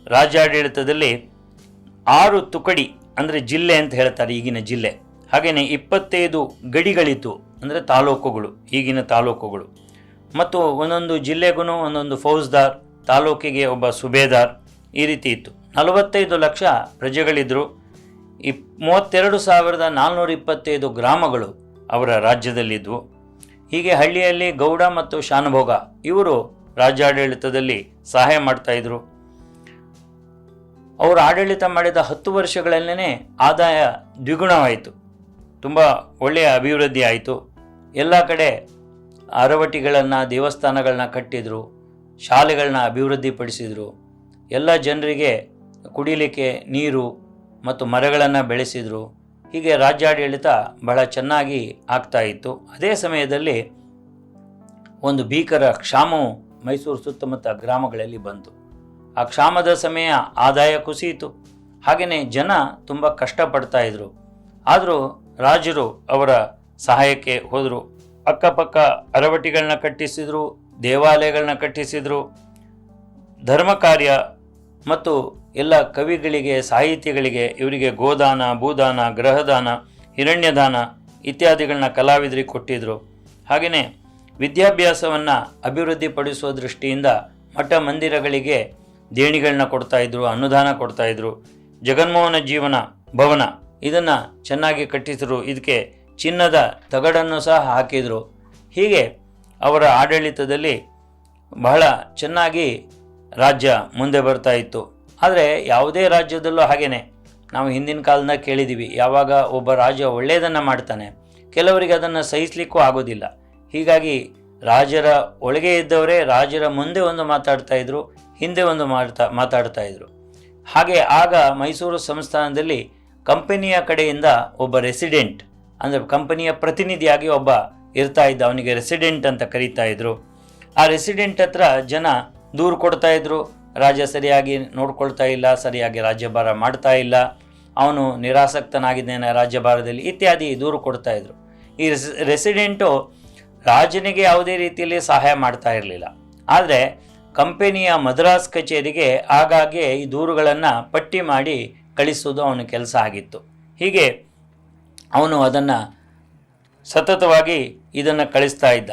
ರಾಜ್ಯಾಡಳಿತದಲ್ಲಿ 6 ತುಕಡಿ ಅಂದರೆ ಜಿಲ್ಲೆ ಅಂತ ಹೇಳ್ತಾರೆ, ಈಗಿನ ಜಿಲ್ಲೆ. ಹಾಗೆಯೇ 25 ಗಡಿಗಳಿತ್ತು, ಅಂದರೆ ತಾಲೂಕುಗಳು, ಈಗಿನ ತಾಲೂಕುಗಳು. ಮತ್ತು ಒಂದೊಂದು ಜಿಲ್ಲೆಗೂ ಒಂದೊಂದು ಫೌಜ್ದಾರ್, ತಾಲೂಕಿಗೆ ಒಬ್ಬ ಸುಬೇದಾರ್, ಈ ರೀತಿ ಇತ್ತು. 45 ಲಕ್ಷ ಪ್ರಜೆಗಳಿದ್ದರು. 32,425 ಗ್ರಾಮಗಳು ಅವರ ರಾಜ್ಯದಲ್ಲಿದ್ದವು. ಹೀಗೆ ಹಳ್ಳಿಯಲ್ಲಿ ಗೌಡ ಮತ್ತು ಶಾನುಭೋಗ ಇವರು ರಾಜ್ಯಾಡಳಿತದಲ್ಲಿ ಸಹಾಯ ಮಾಡ್ತಾಯಿದ್ರು. ಅವರು ಆಡಳಿತ ಮಾಡಿದ 10 ವರ್ಷಗಳಲ್ಲೇ ಆದಾಯ ದ್ವಿಗುಣವಾಯಿತು. ತುಂಬ ಒಳ್ಳೆಯ ಅಭಿವೃದ್ಧಿ ಆಯಿತು. ಎಲ್ಲ ಕಡೆ ಅರವಟಿಗಳನ್ನು, ದೇವಸ್ಥಾನಗಳನ್ನ ಕಟ್ಟಿದರು, ಶಾಲೆಗಳನ್ನ ಅಭಿವೃದ್ಧಿಪಡಿಸಿದರು. ಎಲ್ಲ ಜನರಿಗೆ ಕುಡಿಲಿಕ್ಕೆ ನೀರು ಮತ್ತು ಮರಗಳನ್ನು ಬೆಳೆಸಿದರು. ಹೀಗೆ ರಾಜ್ಯಾಡಳಿತ ಬಹಳ ಚೆನ್ನಾಗಿ ಆಗ್ತಾ ಇತ್ತು. ಅದೇ ಸಮಯದಲ್ಲಿ ಒಂದು ಭೀಕರ ಕ್ಷಾಮವು ಮೈಸೂರು ಸುತ್ತಮುತ್ತ ಗ್ರಾಮಗಳಲ್ಲಿ ಬಂತು. ಆ ಕ್ಷಾಮದ ಸಮಯ ಆದಾಯ ಕುಸಿಯಿತು. ಹಾಗೆಯೇ ಜನ ತುಂಬ ಕಷ್ಟಪಡ್ತಾ ಇದ್ರು. ಆದರೂ ರಾಜರು ಅವರ ಸಹಾಯಕ್ಕೆ ಹೋದರು. ಅಕ್ಕಪಕ್ಕ ಅರವಟಿಗಳನ್ನ ಕಟ್ಟಿಸಿದರು, ದೇವಾಲಯಗಳನ್ನ ಕಟ್ಟಿಸಿದರು. ಧರ್ಮ ಕಾರ್ಯ ಮತ್ತು ಎಲ್ಲ ಕವಿಗಳಿಗೆ, ಸಾಹಿತಿಗಳಿಗೆ ಇವರಿಗೆ ಗೋದಾನ, ಭೂದಾನ, ಗೃಹದಾನ, ಹಿರಣ್ಯದಾನ ಇತ್ಯಾದಿಗಳನ್ನ ಕಲಾವಿದರಿಗೆ ಕೊಟ್ಟಿದ್ದರು. ಹಾಗೆಯೇ ವಿದ್ಯಾಭ್ಯಾಸವನ್ನು ಅಭಿವೃದ್ಧಿಪಡಿಸುವ ದೃಷ್ಟಿಯಿಂದ ಮಠ ಮಂದಿರಗಳಿಗೆ ದೇಣಿಗಳನ್ನ ಕೊಡ್ತಾಯಿದ್ರು, ಅನುದಾನ ಕೊಡ್ತಾಯಿದ್ರು. ಜಗನ್ಮೋಹನ ಜೀವನ ಭವನ ಇದನ್ನು ಚೆನ್ನಾಗಿ ಕಟ್ಟಿಸಿದ್ರು. ಇದಕ್ಕೆ ಚಿನ್ನದ ತಗಡನ್ನು ಸಹ ಹಾಕಿದರು. ಹೀಗೆ ಅವರ ಆಡಳಿತದಲ್ಲಿ ಬಹಳ ಚೆನ್ನಾಗಿ ರಾಜ್ಯ ಮುಂದೆ ಬರ್ತಾ ಇತ್ತು. ಆದರೆ ಯಾವುದೇ ರಾಜ್ಯದಲ್ಲೂ ಹಾಗೇನೆ ನಾವು ಹಿಂದಿನ ಕಾಲದಾಗ ಕೇಳಿದ್ದೀವಿ, ಯಾವಾಗ ಒಬ್ಬ ರಾಜ ಒಳ್ಳೆಯದನ್ನು ಮಾಡ್ತಾನೆ ಕೆಲವರಿಗೆ ಅದನ್ನು ಸಹಿಸಲಿಕ್ಕೂ ಆಗೋದಿಲ್ಲ. ಹೀಗಾಗಿ ರಾಜರ ಒಳಗೆ ಇದ್ದವರೇ ರಾಜರ ಮುಂದೆ ಒಂದು ಮಾತಾಡ್ತಾಯಿದ್ರು, ಹಿಂದೆ ಒಂದು ಮಾತಾಡ್ತಾಯಿದ್ರು. ಹಾಗೆ ಆಗ ಮೈಸೂರು ಸಂಸ್ಥಾನದಲ್ಲಿ ಕಂಪನಿಯ ಕಡೆಯಿಂದ ಒಬ್ಬ ರೆಸಿಡೆಂಟ್, ಅಂದರೆ ಕಂಪನಿಯ ಪ್ರತಿನಿಧಿಯಾಗಿ ಒಬ್ಬ ಇರ್ತಾ ಇದ್ದ, ಅವನಿಗೆ ರೆಸಿಡೆಂಟ್ ಅಂತ ಕರೀತಾ ಇದ್ರು. ಆ ರೆಸಿಡೆಂಟ್ ಹತ್ರ ಜನ ದೂರು ಕೊಡ್ತಾಯಿದ್ರು, ರಾಜ ಸರಿಯಾಗಿ ನೋಡ್ಕೊಳ್ತಾ ಇಲ್ಲ, ಸರಿಯಾಗಿ ರಾಜ್ಯಭಾರ ಮಾಡ್ತಾ ಇಲ್ಲ, ಅವನು ನಿರಾಸಕ್ತನಾಗಿದ್ದೇನೆ ರಾಜ್ಯಭಾರದಲ್ಲಿ ಇತ್ಯಾದಿ ದೂರು ಕೊಡ್ತಾಯಿದ್ರು. ಈ ರೆಸಿಡೆಂಟು ರಾಜನಿಗೆ ಯಾವುದೇ ರೀತಿಯಲ್ಲಿ ಸಹಾಯ ಮಾಡ್ತಾ ಇರಲಿಲ್ಲ. ಆದರೆ ಕಂಪನಿಯ ಮದ್ರಾಸ್ ಕಚೇರಿಗೆ ಆಗಾಗ್ಗೆ ಈ ದೂರುಗಳನ್ನು ಪಟ್ಟಿ ಮಾಡಿ ಕಳಿಸೋದು ಅವನ ಕೆಲಸ ಆಗಿತ್ತು. ಹೀಗೆ ಅವನು ಅದನ್ನು ಸತತವಾಗಿ ಇದನ್ನು ಕಳಿಸ್ತಾ ಇದ್ದ.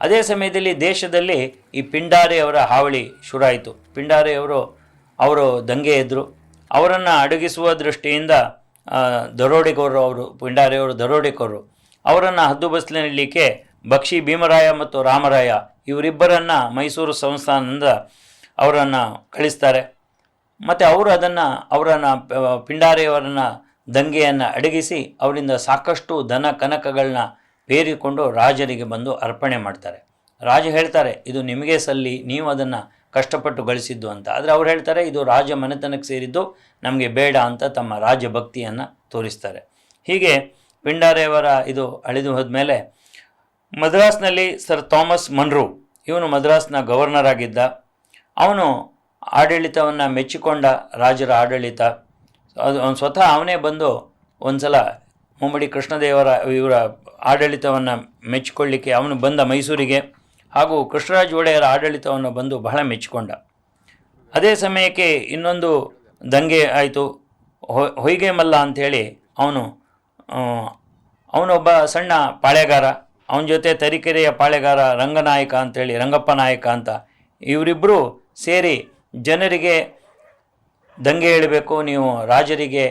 ಅದೇ ಸಮಯದಲ್ಲಿ ದೇಶದಲ್ಲಿ ಈ ಪಿಂಡಾರೆಯವರ ಹಾವಳಿ ಶುರುವಾಯಿತು. ಪಿಂಡಾರೆಯವರು ದಂಗೆ ಎದ್ರು. ಅವರನ್ನು ಅಡಗಿಸುವ ದೃಷ್ಟಿಯಿಂದ ಪಿಂಡಾರೆಯವರು ದರೋಡೆಕೋರರು. ಅವರನ್ನು ಹದ್ದುಬಸ್ಲಿನಲ್ಲಿಕ್ಕೆ ಬಕ್ಷಿ ಭೀಮರಾಯ ಮತ್ತು ರಾಮರಾಯ ಇವರಿಬ್ಬರನ್ನು ಮೈಸೂರು ಸಂಸ್ಥಾನದಿಂದ ಅವರನ್ನು ಕಳಿಸ್ತಾರೆ. ಮತ್ತು ಅವರು ಅವರನ್ನು ಪಿಂಡಾರಿಯವರನ್ನು ದಂಗೆಯನ್ನು ಅಡಗಿಸಿ ಅವರಿಂದ ಸಾಕಷ್ಟು ಧನ ಕನಕಗಳನ್ನ ಬೇರಿಕೊಂಡು ರಾಜರಿಗೆ ಬಂದು ಅರ್ಪಣೆ ಮಾಡ್ತಾರೆ. ರಾಜ ಹೇಳ್ತಾರೆ, ಇದು ನಿಮಗೆ ಸಲ್ಲಿ, ನೀವು ಅದನ್ನು ಕಷ್ಟಪಟ್ಟು ಗಳಿಸಿದ್ದು ಅಂತ. ಆದರೆ ಅವ್ರು ಹೇಳ್ತಾರೆ, ಇದು ರಾಜ ಮನೆತನಕ್ಕೆ ಸೇರಿದ್ದು, ನಮಗೆ ಬೇಡ ಅಂತ ತಮ್ಮ ರಾಜಭಕ್ತಿಯನ್ನು ತೋರಿಸ್ತಾರೆ. ಹೀಗೆ ಪಿಂಡಾರಿಯವರ ಇದು ಅಳಿದು ಹೋದ್ಮೇಲೆ ಮದ್ರಾಸ್ನಲ್ಲಿ ಸರ್ ಥಾಮಸ್ ಮನ್ರೋ, ಇವನು ಮದ್ರಾಸ್ನ ಗವರ್ನರ್ ಆಗಿದ್ದ. ಅವನು ಆಡಳಿತವನ್ನು ಮೆಚ್ಚಿಕೊಂಡ, ರಾಜರ ಆಡಳಿತ. ಅವನು ಸ್ವತಃ ಅವನೇ ಬಂದು ಒಂದು ಸಲ ಮುಮ್ಮಡಿ ಕೃಷ್ಣದೇವರ ಇವರ ಆಡಳಿತವನ್ನು ಮೆಚ್ಚಿಕೊಳ್ಳಿಕ್ಕೆ ಅವನು ಬಂದ ಮೈಸೂರಿಗೆ, ಹಾಗೂ ಕೃಷ್ಣರಾಜ ಒಡೆಯರ ಆಡಳಿತವನ್ನು ಬಂದು ಬಹಳ ಮೆಚ್ಚಿಕೊಂಡ. ಅದೇ ಸಮಯಕ್ಕೆ ಇನ್ನೊಂದು ದಂಗೆ ಆಯಿತು. ಹೊಯ್ಗೆ ಮಲ್ಲ ಅಂಥೇಳಿ ಅವನೊಬ್ಬ ಸಣ್ಣ ಪಾಳೆಗಾರ, ಅವನ ಜೊತೆ ತರೀಕೆರೆಯ ಪಾಳೆಗಾರ ರಂಗನಾಯಕ ಅಂಥೇಳಿ, ರಂಗಪ್ಪ ನಾಯಕ ಅಂತ, ಇವರಿಬ್ಬರು ಸೇರಿ ಜನರಿಗೆ ದಂಗೆ ಹೇಳಬೇಕು, ನೀವು ರಾಜರಿಗೆ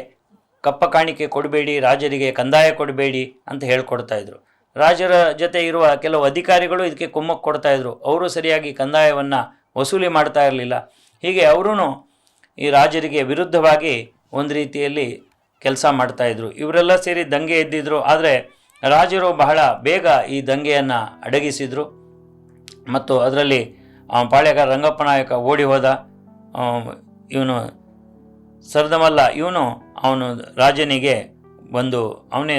ಕಪ್ಪ ಕಾಣಿಕೆ ಕೊಡಬೇಡಿ, ರಾಜರಿಗೆ ಕಂದಾಯ ಕೊಡಬೇಡಿ ಅಂತ ಹೇಳ್ಕೊಡ್ತಾಯಿದ್ರು. ರಾಜರ ಜೊತೆ ಇರುವ ಕೆಲವು ಅಧಿಕಾರಿಗಳು ಇದಕ್ಕೆ ಕುಮ್ಮಕ್ಕು ಕೊಡ್ತಾಯಿದ್ರು. ಅವರು ಸರಿಯಾಗಿ ಕಂದಾಯವನ್ನು ವಸೂಲಿ ಮಾಡ್ತಾ ಇರಲಿಲ್ಲ. ಹೀಗೆ ಅವರೂ ಈ ರಾಜರಿಗೆ ವಿರುದ್ಧವಾಗಿ ಒಂದು ರೀತಿಯಲ್ಲಿ ಕೆಲಸ ಮಾಡ್ತಾಯಿದ್ರು. ಇವರೆಲ್ಲ ಸೇರಿ ದಂಗೆ ಎದ್ದಿದ್ರು. ಆದರೆ ರಾಜರು ಬಹಳ ಬೇಗ ಈ ದಂಗೆಯನ್ನು ಅಡಗಿಸಿದರು ಮತ್ತು ಅದರಲ್ಲಿ ಪಾಳ್ಯಗಾರ ರಂಗಪ್ಪ ನಾಯಕ ಓಡಿ ಹೋದ. ಇವನು ಸರದಮಲ್ಲ, ಅವನು ರಾಜನಿಗೆ ಬಂದು ಅವನೇ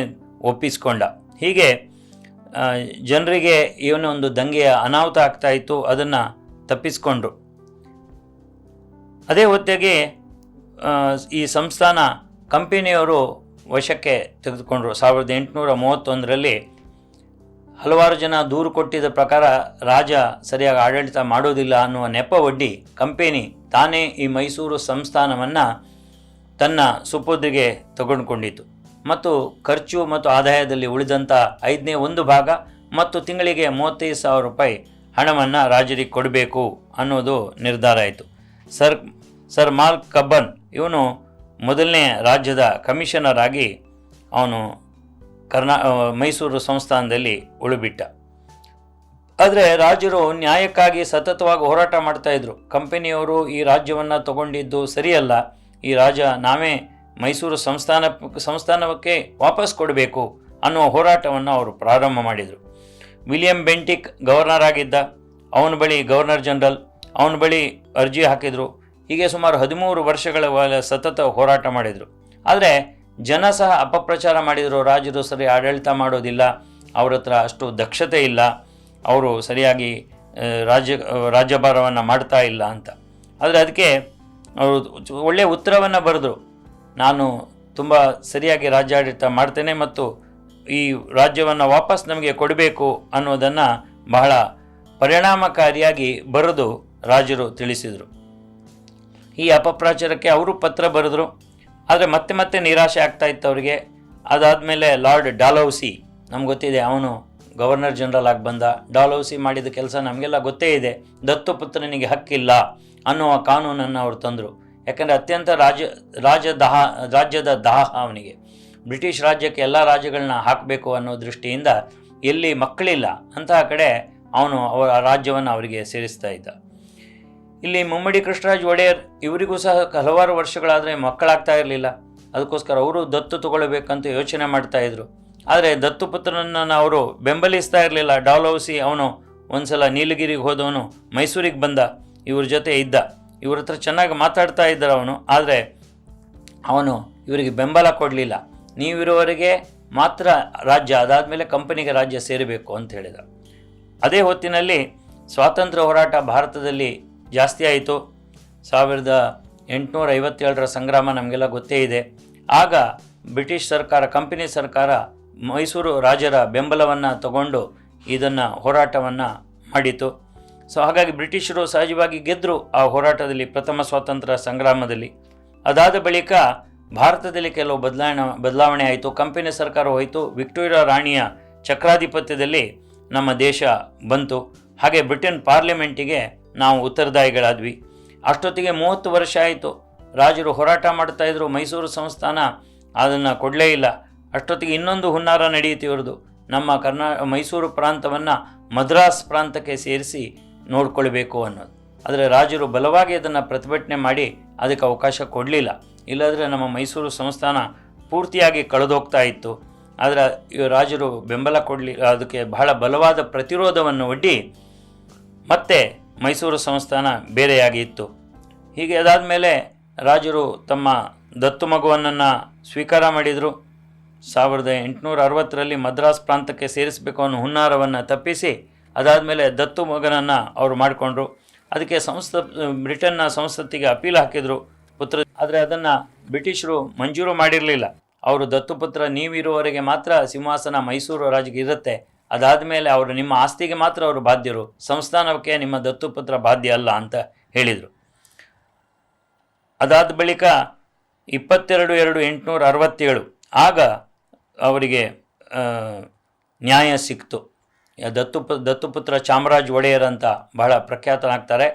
ಒಪ್ಪಿಸ್ಕೊಂಡ. ಹೀಗೆ ಜನರಿಗೆ ಒಂದು ದಂಗೆಯ ಅನಾಹುತ ಆಗ್ತಾಯಿತ್ತು, ಅದನ್ನು ತಪ್ಪಿಸ್ಕೊಂಡ್ರು. ಅದೇ ಹೊತ್ತಿಗೆ ಈ ಸಂಸ್ಥಾನ ಕಂಪನಿಯವರು ವಶಕ್ಕೆ ತೆಗೆದುಕೊಂಡ್ರು. 1831ರಲ್ಲಿ ಹಲವಾರು ಜನ ದೂರು ಕೊಟ್ಟಿದ್ದ ಪ್ರಕಾರ ರಾಜ ಸರಿಯಾಗಿ ಆಡಳಿತ ಮಾಡೋದಿಲ್ಲ ಅನ್ನುವ ನೆಪವೊಡ್ಡಿ ಕಂಪನಿ ತಾನೇ ಈ ಮೈಸೂರು ಸಂಸ್ಥಾನವನ್ನು ತನ್ನ ಸುಪುರ್ದಿಗೆ ತೆಗೆದುಕೊಂಡಿತು ಮತ್ತು ಖರ್ಚು ಮತ್ತು ಆದಾಯದಲ್ಲಿ ಉಳಿದಂಥ 1/5 ಭಾಗ ಮತ್ತು ತಿಂಗಳಿಗೆ 35,000 ರೂಪಾಯಿ ಹಣವನ್ನು ರಾಜರಿಗೆ ಕೊಡಬೇಕು ಅನ್ನೋದು ನಿರ್ಧಾರ ಆಯಿತು. ಸರ್ ಮಾಲ್ಕ್ ಕಬ್ಬನ್ ಇವನು ಮೊದಲನೇ ರಾಜ್ಯದ ಕಮಿಷನರ್ ಆಗಿ ಅವನು ಮೈಸೂರು ಸಂಸ್ಥಾನದಲ್ಲಿ ಉಳಿಬಿಟ್ಟ. ಆದರೆ ರಾಜರು ನ್ಯಾಯಕ್ಕಾಗಿ ಸತತವಾಗಿ ಹೋರಾಟ ಮಾಡ್ತಾಯಿದ್ರು. ಕಂಪನಿಯವರು ಈ ರಾಜ್ಯವನ್ನು ತಗೊಂಡಿದ್ದು ಸರಿಯಲ್ಲ, ಈ ನಾವೇ ಮೈಸೂರು ಸಂಸ್ಥಾನಕ್ಕೆ ವಾಪಸ್ ಕೊಡಬೇಕು ಅನ್ನುವ ಹೋರಾಟವನ್ನು ಅವರು ಪ್ರಾರಂಭ ಮಾಡಿದರು. ವಿಲಿಯಂ ಬೆಂಟಿಕ್ ಗವರ್ನರ್ ಆಗಿದ್ದ, ಅವನ ಬಳಿ ಗವರ್ನರ್ ಜನರಲ್, ಅವನ ಬಳಿ ಅರ್ಜಿ ಹಾಕಿದರು. ಹೀಗೆ ಸುಮಾರು 13 ವರ್ಷಗಳ ಸತತ ಹೋರಾಟ ಮಾಡಿದರು. ಆದರೆ ಜನ ಸಹ ಅಪಪ್ರಚಾರ ಮಾಡಿದರು, ರಾಜರು ಸರಿ ಆಡಳಿತ ಮಾಡೋದಿಲ್ಲ, ಅವ್ರ ಹತ್ರ ಅಷ್ಟು ದಕ್ಷತೆ ಇಲ್ಲ, ಅವರು ಸರಿಯಾಗಿ ರಾಜ್ಯಭಾರವನ್ನು ಮಾಡ್ತಾ ಇಲ್ಲ ಅಂತ. ಆದರೆ ಅದಕ್ಕೆ ಅವರು ಒಳ್ಳೆಯ ಉತ್ತರವನ್ನು ಬರೆದರು, ನಾನು ತುಂಬ ಸರಿಯಾಗಿ ರಾಜ್ಯಾಡಳಿತ ಮಾಡ್ತೇನೆ ಮತ್ತು ಈ ರಾಜ್ಯವನ್ನು ವಾಪಸ್ ನಮಗೆ ಕೊಡಬೇಕು ಅನ್ನೋದನ್ನು ಬಹಳ ಪರಿಣಾಮಕಾರಿಯಾಗಿ ಬರೆದು ರಾಜರು ತಿಳಿಸಿದರು. ಈ ಅಪಪ್ರಚಾರಕ್ಕೆ ಅವರು ಪತ್ರ ಬರೆದರು. ಆದರೆ ಮತ್ತೆ ನಿರಾಶೆ ಆಗ್ತಾ ಇತ್ತು ಅವರಿಗೆ. ಅದಾದಮೇಲೆ ಲಾರ್ಡ್ ಡಾಲೌಸಿ, ನಮ್ಗೆ ಗೊತ್ತಿದೆ, ಅವನು ಗವರ್ನರ್ ಜನರಲ್ ಆಗಿ ಬಂದ. ಡಾಲೌಸಿ ಮಾಡಿದ ಕೆಲಸ ನಮಗೆಲ್ಲ ಗೊತ್ತೇ ಇದೆ. ದತ್ತುಪುತ್ರನಿಗೆ ಹಕ್ಕಿಲ್ಲ ಅನ್ನುವ ಕಾನೂನನ್ನು ಅವರು ತಂದರು. ಯಾಕಂದರೆ ಅತ್ಯಂತ ರಾಜ್ಯದ ದಾಹ ಅವನಿಗೆ. ಬ್ರಿಟಿಷ್ ರಾಜ್ಯಕ್ಕೆ ಎಲ್ಲ ರಾಜ್ಯಗಳನ್ನ ಹಾಕಬೇಕು ಅನ್ನೋ ದೃಷ್ಟಿಯಿಂದ ಎಲ್ಲಿ ಮಕ್ಕಳಿಲ್ಲ ಅಂತಹ ಕಡೆ ಅವನು ರಾಜ್ಯವನ್ನು ಅವರಿಗೆ ಸೇರಿಸ್ತಾ ಇದ್ದ. ಇಲ್ಲಿ ಮುಮ್ಮಡಿ ಕೃಷ್ಣರಾಜ ಒಡೆಯರ್ ಇವರಿಗೂ ಸಹ ಹಲವಾರು ವರ್ಷಗಳಾದರೆ ಮಕ್ಕಳಾಗ್ತಾ ಇರಲಿಲ್ಲ. ಅದಕ್ಕೋಸ್ಕರ ಅವರು ದತ್ತು ತಗೊಳ್ಬೇಕಂತ ಯೋಚನೆ ಮಾಡ್ತಾಯಿದ್ರು. ಆದರೆ ದತ್ತುಪುತ್ರನನ್ನು ಅವರು ಬೆಂಬಲಿಸ್ತಾ ಇರಲಿಲ್ಲ. ಡಾಲೌಸಿ ಅವನು ಒಂದು ಸಲ ನೀಲಗಿರಿಗೆ ಹೋದವನು ಮೈಸೂರಿಗೆ ಬಂದ, ಇವ್ರ ಜೊತೆ ಇದ್ದ, ಇವ್ರ ಹತ್ರ ಚೆನ್ನಾಗಿ ಮಾತಾಡ್ತಾ ಇದ್ದರು ಅವನು. ಆದರೆ ಅವನು ಇವರಿಗೆ ಬೆಂಬಲ ಕೊಡಲಿಲ್ಲ. ನೀವಿರುವವರೆಗೆ ಮಾತ್ರ ರಾಜ್ಯ, ಅದಾದಮೇಲೆ ಕಂಪನಿಗೆ ರಾಜ್ಯ ಸೇರಬೇಕು ಅಂತ ಹೇಳಿದ. ಅದೇ ಹೊತ್ತಿನಲ್ಲಿ ಸ್ವಾತಂತ್ರ್ಯ ಹೋರಾಟ ಭಾರತದಲ್ಲಿ ಜಾಸ್ತಿ ಆಯಿತು. 1857ರ ಸಂಗ್ರಾಮ ನಮಗೆಲ್ಲ ಗೊತ್ತೇ ಇದೆ. ಆಗ ಬ್ರಿಟಿಷ್ ಸರ್ಕಾರ, ಕಂಪನಿ ಸರ್ಕಾರ ಮೈಸೂರು ರಾಜರ ಬೆಂಬಲವನ್ನು ತಗೊಂಡು ಇದನ್ನು ಹೋರಾಟವನ್ನು ಮಾಡಿತು. ಹಾಗಾಗಿ ಬ್ರಿಟಿಷರು ಸಹಜವಾಗಿ ಗೆದ್ದರು ಆ ಹೋರಾಟದಲ್ಲಿ, ಪ್ರಥಮ ಸ್ವಾತಂತ್ರ್ಯ ಸಂಗ್ರಾಮದಲ್ಲಿ. ಅದಾದ ಬಳಿಕ ಭಾರತದಲ್ಲಿ ಕೆಲವು ಬದಲಾವಣೆ ಆಯಿತು. ಕಂಪನಿ ಸರ್ಕಾರ ಹೋಯಿತು. ವಿಕ್ಟೋರಿಯಾ ರಾಣಿಯ ಚಕ್ರಾಧಿಪತ್ಯದಲ್ಲಿ ನಮ್ಮ ದೇಶ ಬಂತು. ಹಾಗೆ ಬ್ರಿಟನ್ ಪಾರ್ಲಿಮೆಂಟಿಗೆ ನಾವು ಉತ್ತರದಾಯಿಗಳಾದ್ವಿ. ಅಷ್ಟೊತ್ತಿಗೆ 30 ವರ್ಷ ಆಯಿತು. ರಾಜರು ಹೋರಾಟ ಮಾಡ್ತಾಯಿದ್ರು. ಮೈಸೂರು ಸಂಸ್ಥಾನ ಅದನ್ನು ಕೊಡಲೇ ಇಲ್ಲ. ಅಷ್ಟೊತ್ತಿಗೆ ಇನ್ನೊಂದು ಹುನ್ನಾರ ನಡೆಯಿತು ಇವ್ರದ್ದು. ನಮ್ಮ ಮೈಸೂರು ಪ್ರಾಂತವನ್ನು ಮದ್ರಾಸ್ ಪ್ರಾಂತಕ್ಕೆ ಸೇರಿಸಿ ನೋಡ್ಕೊಳ್ಬೇಕು ಅನ್ನೋದು. ಆದರೆ ರಾಜರು ಬಲವಾಗಿ ಅದನ್ನು ಪ್ರತಿಭಟನೆ ಮಾಡಿ ಅದಕ್ಕೆ ಅವಕಾಶ ಕೊಡಲಿಲ್ಲ. ಇಲ್ಲಾಂದರೆ ನಮ್ಮ ಮೈಸೂರು ಸಂಸ್ಥಾನ ಪೂರ್ತಿಯಾಗಿ ಕಳೆದೋಗ್ತಾ ಇತ್ತು. ಆದರೆ ರಾಜರು ಬೆಂಬಲ ಅದಕ್ಕೆ ಬಹಳ ಬಲವಾದ ಪ್ರತಿರೋಧವನ್ನು ಒಡ್ಡಿ ಮತ್ತೆ ಮೈಸೂರು ಸಂಸ್ಥಾನ ಬೇರೆಯಾಗಿ ಇತ್ತು. ಹೀಗೆ ಅದಾದಮೇಲೆ ರಾಜರು ತಮ್ಮ ದತ್ತು ಮಗುವನ್ನು ಸ್ವೀಕಾರ ಮಾಡಿದರು. 1860ರಲ್ಲಿ ಮದ್ರಾಸ್ ಪ್ರಾಂತಕ್ಕೆ ಸೇರಿಸಬೇಕು ಅನ್ನೋ ಹುನ್ನಾರವನ್ನು ತಪ್ಪಿಸಿ ಅದಾದಮೇಲೆ ದತ್ತು ಮಗನನ್ನು ಅವರು ಮಾಡಿಕೊಂಡ್ರು. ಅದಕ್ಕೆ ಬ್ರಿಟನ್ನ ಸಂಸತ್ತಿಗೆ ಅಪೀಲ್ ಹಾಕಿದರು ಪುತ್ರ. ಆದರೆ ಅದನ್ನು ಬ್ರಿಟಿಷರು ಮಂಜೂರು ಮಾಡಿರಲಿಲ್ಲ. ಅವರು ದತ್ತುಪುತ್ರ ನೀವಿರುವವರೆಗೆ ಮಾತ್ರ ಸಿಂಹಾಸನ ಮೈಸೂರು ರಾಜ್ಯಕ್ಕೆ ಇರುತ್ತೆ, ಅದಾದಮೇಲೆ ಅವರು ನಿಮ್ಮ ಆಸ್ತಿಗೆ ಮಾತ್ರ ಅವರು ಬಾಧ್ಯರು, ಸಂಸ್ಥಾನಕ್ಕೆ ನಿಮ್ಮ ದತ್ತುಪುತ್ರ ಬಾಧ್ಯ ಅಲ್ಲ ಅಂತ ಹೇಳಿದರು. ಅದಾದ ಬಳಿಕ 22/2/1867 ಆಗ ಅವರಿಗೆ ನ್ಯಾಯ ಸಿಕ್ತು. ದತ್ತುಪುತ್ರ ಚಾಮರಾಜ ಒಡೆಯರ್ ಅಂತ ಬಹಳ ಪ್ರಖ್ಯಾತನಾಗ್ತಾರೆ.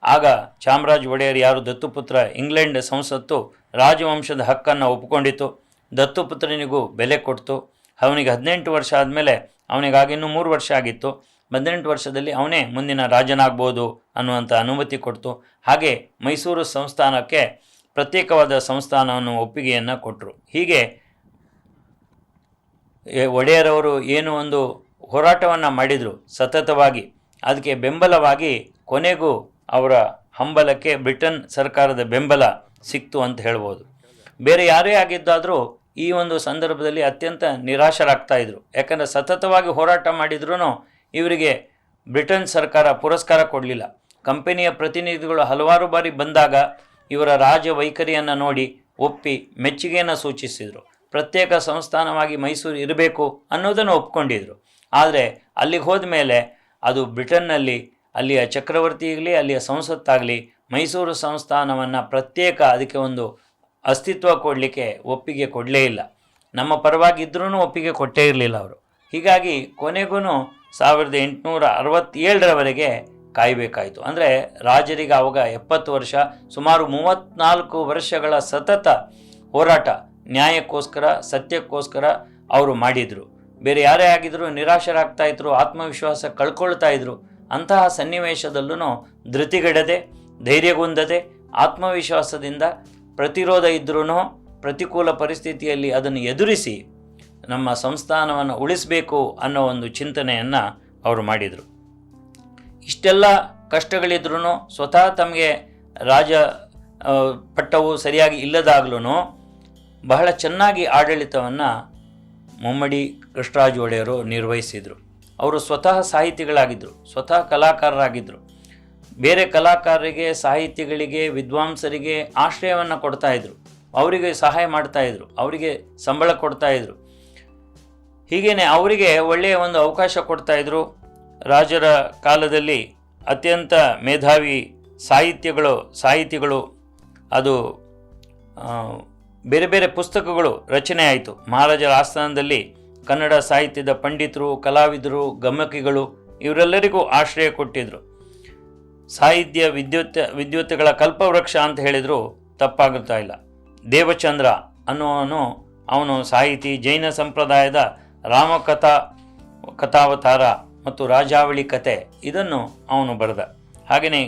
ಆಗ ಚಾಮರಾಜ ಒಡೆಯರ್ ಯಾರು ದತ್ತುಪುತ್ರ, ಇಂಗ್ಲೆಂಡ್ ಸಂಸತ್ತು ರಾಜವಂಶದ ಹಕ್ಕನ್ನು ಒಪ್ಪಿಕೊಂಡಿತು. ದತ್ತುಪುತ್ರನಿಗೂ ಬೆಲೆ ಕೊಡ್ತು. ಅವನಿಗೆ 18 ವರ್ಷ ಆದಮೇಲೆ, ಅವನಿಗಾಗಿನ್ನೂ 3 ವರ್ಷ ಆಗಿತ್ತು, 18 ವರ್ಷದಲ್ಲಿ ಅವನೇ ಮುಂದಿನ ರಾಜನಾಗ್ಬೋದು ಅನ್ನುವಂಥ ಅನುಮತಿ ಕೊಡ್ತು. ಹಾಗೆ ಮೈಸೂರು ಸಂಸ್ಥಾನಕ್ಕೆ ಪ್ರತ್ಯೇಕವಾದ ಸಂಸ್ಥಾನವನ್ನು ಒಪ್ಪಿಗೆಯನ್ನು ಕೊಟ್ಟರು. ಹೀಗೆ ಒಡೆಯರವರು ಏನು ಒಂದು ಹೋರಾಟವನ್ನು ಮಾಡಿದರು ಸತತವಾಗಿ, ಅದಕ್ಕೆ ಬೆಂಬಲವಾಗಿ ಕೊನೆಗೂ ಅವರ ಹಂಬಲಕ್ಕೆ ಬ್ರಿಟನ್ ಸರ್ಕಾರದ ಬೆಂಬಲ ಸಿಕ್ತು ಅಂತ ಹೇಳ್ಬೋದು. ಬೇರೆ ಯಾರೇ ಆಗಿದ್ದಾದರೂ ಈ ಒಂದು ಸಂದರ್ಭದಲ್ಲಿ ಅತ್ಯಂತ ನಿರಾಶರಾಗ್ತಾಯಿದ್ರು. ಯಾಕಂದರೆ ಸತತವಾಗಿ ಹೋರಾಟ ಮಾಡಿದ್ರೂ ಇವರಿಗೆ ಬ್ರಿಟನ್ ಸರ್ಕಾರ ಪುರಸ್ಕಾರ ಕೊಡಲಿಲ್ಲ. ಕಂಪನಿಯ ಪ್ರತಿನಿಧಿಗಳು ಹಲವಾರು ಬಾರಿ ಬಂದಾಗ ಇವರ ರಾಜ ವೈಖರಿಯನ್ನು ನೋಡಿ ಒಪ್ಪಿ ಮೆಚ್ಚುಗೆಯನ್ನು ಸೂಚಿಸಿದರು. ಪ್ರತ್ಯೇಕ ಸಂಸ್ಥಾನವಾಗಿ ಮೈಸೂರು ಇರಬೇಕು ಅನ್ನೋದನ್ನು ಒಪ್ಕೊಂಡಿದ್ರು. ಆದರೆ ಅಲ್ಲಿಗೆ ಹೋದ ಮೇಲೆ ಅದು ಬ್ರಿಟನ್ನಲ್ಲಿ ಅಲ್ಲಿಯ ಚಕ್ರವರ್ತಿ ಆಗಲಿ, ಅಲ್ಲಿಯ ಸಂಸತ್ತಾಗಲಿ ಮೈಸೂರು ಸಂಸ್ಥಾನವನ್ನು ಪ್ರತ್ಯೇಕ ಅದಕ್ಕೆ ಒಂದು ಅಸ್ತಿತ್ವ ಕೊಡಲಿಕ್ಕೆ ಒಪ್ಪಿಗೆ ಕೊಡಲೇ ಇಲ್ಲ. ನಮ್ಮ ಪರವಾಗಿದ್ರೂ ಒಪ್ಪಿಗೆ ಕೊಟ್ಟೇ ಇರಲಿಲ್ಲ ಅವರು. ಹೀಗಾಗಿ ಕೊನೆಗೂ 1867ರವರೆಗೆ ಕಾಯಬೇಕಾಯಿತು. ಅಂದರೆ ರಾಜರಿಗೆ ಆವಾಗ 70 ವರ್ಷ, ಸುಮಾರು 34 ವರ್ಷಗಳ ಸತತ ಹೋರಾಟ ನ್ಯಾಯಕ್ಕೋಸ್ಕರ, ಸತ್ಯಕ್ಕೋಸ್ಕರ ಅವರು ಮಾಡಿದರು. ಬೇರೆ ಯಾರೇ ಆಗಿದ್ದರೂ ನಿರಾಶರಾಗ್ತಾಯಿದ್ರು, ಆತ್ಮವಿಶ್ವಾಸ ಕಳ್ಕೊಳ್ತಾ ಇದ್ರು. ಅಂತಹ ಸನ್ನಿವೇಶದಲ್ಲೂ ಧೃತಿಗೆಡದೆ, ಧೈರ್ಯಗುಂದದೆ, ಆತ್ಮವಿಶ್ವಾಸದಿಂದ ಪ್ರತಿರೋಧ ಇದ್ರೂ ಪ್ರತಿಕೂಲ ಪರಿಸ್ಥಿತಿಯಲ್ಲಿ ಅದನ್ನು ಎದುರಿಸಿ ನಮ್ಮ ಸಂಸ್ಥಾನವನ್ನು ಉಳಿಸಬೇಕು ಅನ್ನೋ ಒಂದು ಚಿಂತನೆಯನ್ನು ಅವರು ಮಾಡಿದರು. ಇಷ್ಟೆಲ್ಲ ಕಷ್ಟಗಳಿದ್ರೂ ಸ್ವತಃ ತಮಗೆ ರಾಜ ಪಟ್ಟವು ಸರಿಯಾಗಿ ಇಲ್ಲದಾಗಲೂ ಬಹಳ ಚೆನ್ನಾಗಿ ಆಡಳಿತವನ್ನು ಮುಮ್ಮಡಿ ಕೃಷ್ಣರಾಜ ಒಡೆಯರು ನಿರ್ವಹಿಸಿದರು. ಅವರು ಸ್ವತಃ ಸಾಹಿತಿಗಳಾಗಿದ್ದರು, ಸ್ವತಃ ಕಲಾಕಾರರಾಗಿದ್ದರು. ಬೇರೆ ಕಲಾಕಾರರಿಗೆ, ಸಾಹಿತಿಗಳಿಗೆ, ವಿದ್ವಾಂಸರಿಗೆ ಆಶ್ರಯವನ್ನು ಕೊಡ್ತಾಯಿದ್ರು, ಅವರಿಗೆ ಸಹಾಯ ಮಾಡ್ತಾಯಿದ್ರು, ಅವರಿಗೆ ಸಂಬಳ ಕೊಡ್ತಾಯಿದ್ರು. ಹೀಗೇ ಅವರಿಗೆ ಒಳ್ಳೆಯ ಒಂದು ಅವಕಾಶ ಕೊಡ್ತಾಯಿದ್ರು. ರಾಜರ ಕಾಲದಲ್ಲಿ ಅತ್ಯಂತ ಮೇಧಾವಿ ಸಾಹಿತಿಗಳು ಅದು ಬೇರೆ ಬೇರೆ ಪುಸ್ತಕಗಳು ರಚನೆ ಆಯಿತು. ಮಹಾರಾಜರ ಆಸ್ಥಾನದಲ್ಲಿ ಕನ್ನಡ ಸಾಹಿತ್ಯದ ಪಂಡಿತರು, ಕಲಾವಿದರು, ಗಮಕಿಗಳು ಇವರೆಲ್ಲರಿಗೂ ಆಶ್ರಯ ಕೊಟ್ಟಿದ್ದರು. ಸಾಹಿತ್ಯ ವಿದ್ವತ್ತೆಗಳ ಕಲ್ಪವೃಕ್ಷ ಅಂತ ಹೇಳಿದರೂ ತಪ್ಪಾಗುತ್ತಾ ಇಲ್ಲ. ದೇವಚಂದ್ರ ಅವನು ಸಾಹಿತಿ, ಜೈನ ಸಂಪ್ರದಾಯದ ಕಥಾವತಾರ ಮತ್ತು ರಾಜಾವಳಿ ಕತೆ ಇದನ್ನು ಅವನು ಬರೆದ. ಹಾಗೆಯೇ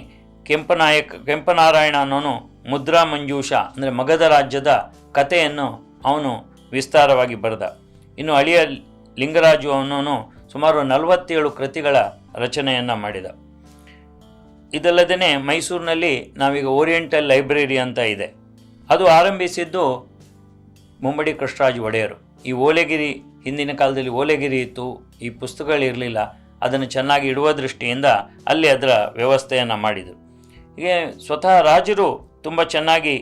ಕೆಂಪನಾರಾಯಣ ಅನ್ನೋನು ಮುದ್ರಾ ಮಂಜೂಷ ಅಂದರೆ ಮಗಧ ರಾಜ್ಯದ ಕಥೆಯನ್ನು ಅವನು ವಿಸ್ತಾರವಾಗಿ ಬರೆದ. ಇನ್ನು ಅಳಿಯ ಲಿಂಗರಾಜು ಅನ್ನೋನು ಸುಮಾರು 47 ಕೃತಿಗಳ ರಚನೆಯನ್ನು ಮಾಡಿದ. ಇದಲ್ಲದೇ ಮೈಸೂರಿನಲ್ಲಿ ನಾವೀಗ ಓರಿಯೆಂಟಲ್ ಲೈಬ್ರರಿ ಅಂತ ಇದೆ, ಅದು ಆರಂಭಿಸಿದ್ದು ಮುಮ್ಮಡಿ ಕೃಷ್ಣರಾಜ ಒಡೆಯರು. ಈ ಓಲೆಗಿರಿ, ಹಿಂದಿನ ಕಾಲದಲ್ಲಿ ಓಲೆಗಿರಿ ಇತ್ತು, ಈ ಪುಸ್ತಕಗಳಿರಲಿಲ್ಲ. ಅದನ್ನು ಚೆನ್ನಾಗಿ ಇಡುವ ದೃಷ್ಟಿಯಿಂದ ಅಲ್ಲಿ ಅದರ ವ್ಯವಸ್ಥೆಯನ್ನು ಮಾಡಿದರು. ಹೀಗೆ ಸ್ವತಃ ರಾಜರು ತುಂಬ ಚೆನ್ನಾಗಿ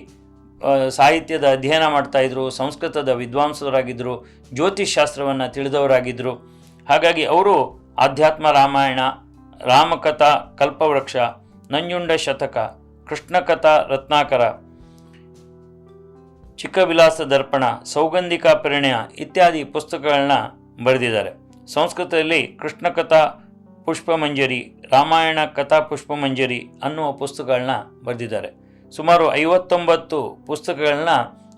ಸಾಹಿತ್ಯದ ಅಧ್ಯಯನ ಮಾಡ್ತಾಯಿದ್ರು, ಸಂಸ್ಕೃತದ ವಿದ್ವಾಂಸರಾಗಿದ್ದರು, ಜ್ಯೋತಿಷ್ಶಾಸ್ತ್ರವನ್ನು ತಿಳಿದವರಾಗಿದ್ದರು. ಹಾಗಾಗಿ ಅವರು ಆಧ್ಯಾತ್ಮ ರಾಮಾಯಣ, ರಾಮಕಥಾ ಕಲ್ಪವೃಕ್ಷ, ನಂಜುಂಡ ಶತಕ, ಕೃಷ್ಣಕಥಾ ರತ್ನಾಕರ, ಚಿಕ್ಕವಿಲಾಸ ದರ್ಪಣ, ಸೌಗಂಧಿಕ ಪರಿಣಯ ಇತ್ಯಾದಿ ಪುಸ್ತಕಗಳನ್ನ ಬರೆದಿದ್ದಾರೆ. ಸಂಸ್ಕೃತದಲ್ಲಿ ಕೃಷ್ಣಕಥಾ ಪುಷ್ಪಮಂಜರಿ, ರಾಮಾಯಣ ಕಥಾ ಪುಷ್ಪಮಂಜರಿ ಅನ್ನುವ ಪುಸ್ತಕಗಳನ್ನ ಬರೆದಿದ್ದಾರೆ. ಸುಮಾರು 59 ಪುಸ್ತಕಗಳನ್ನ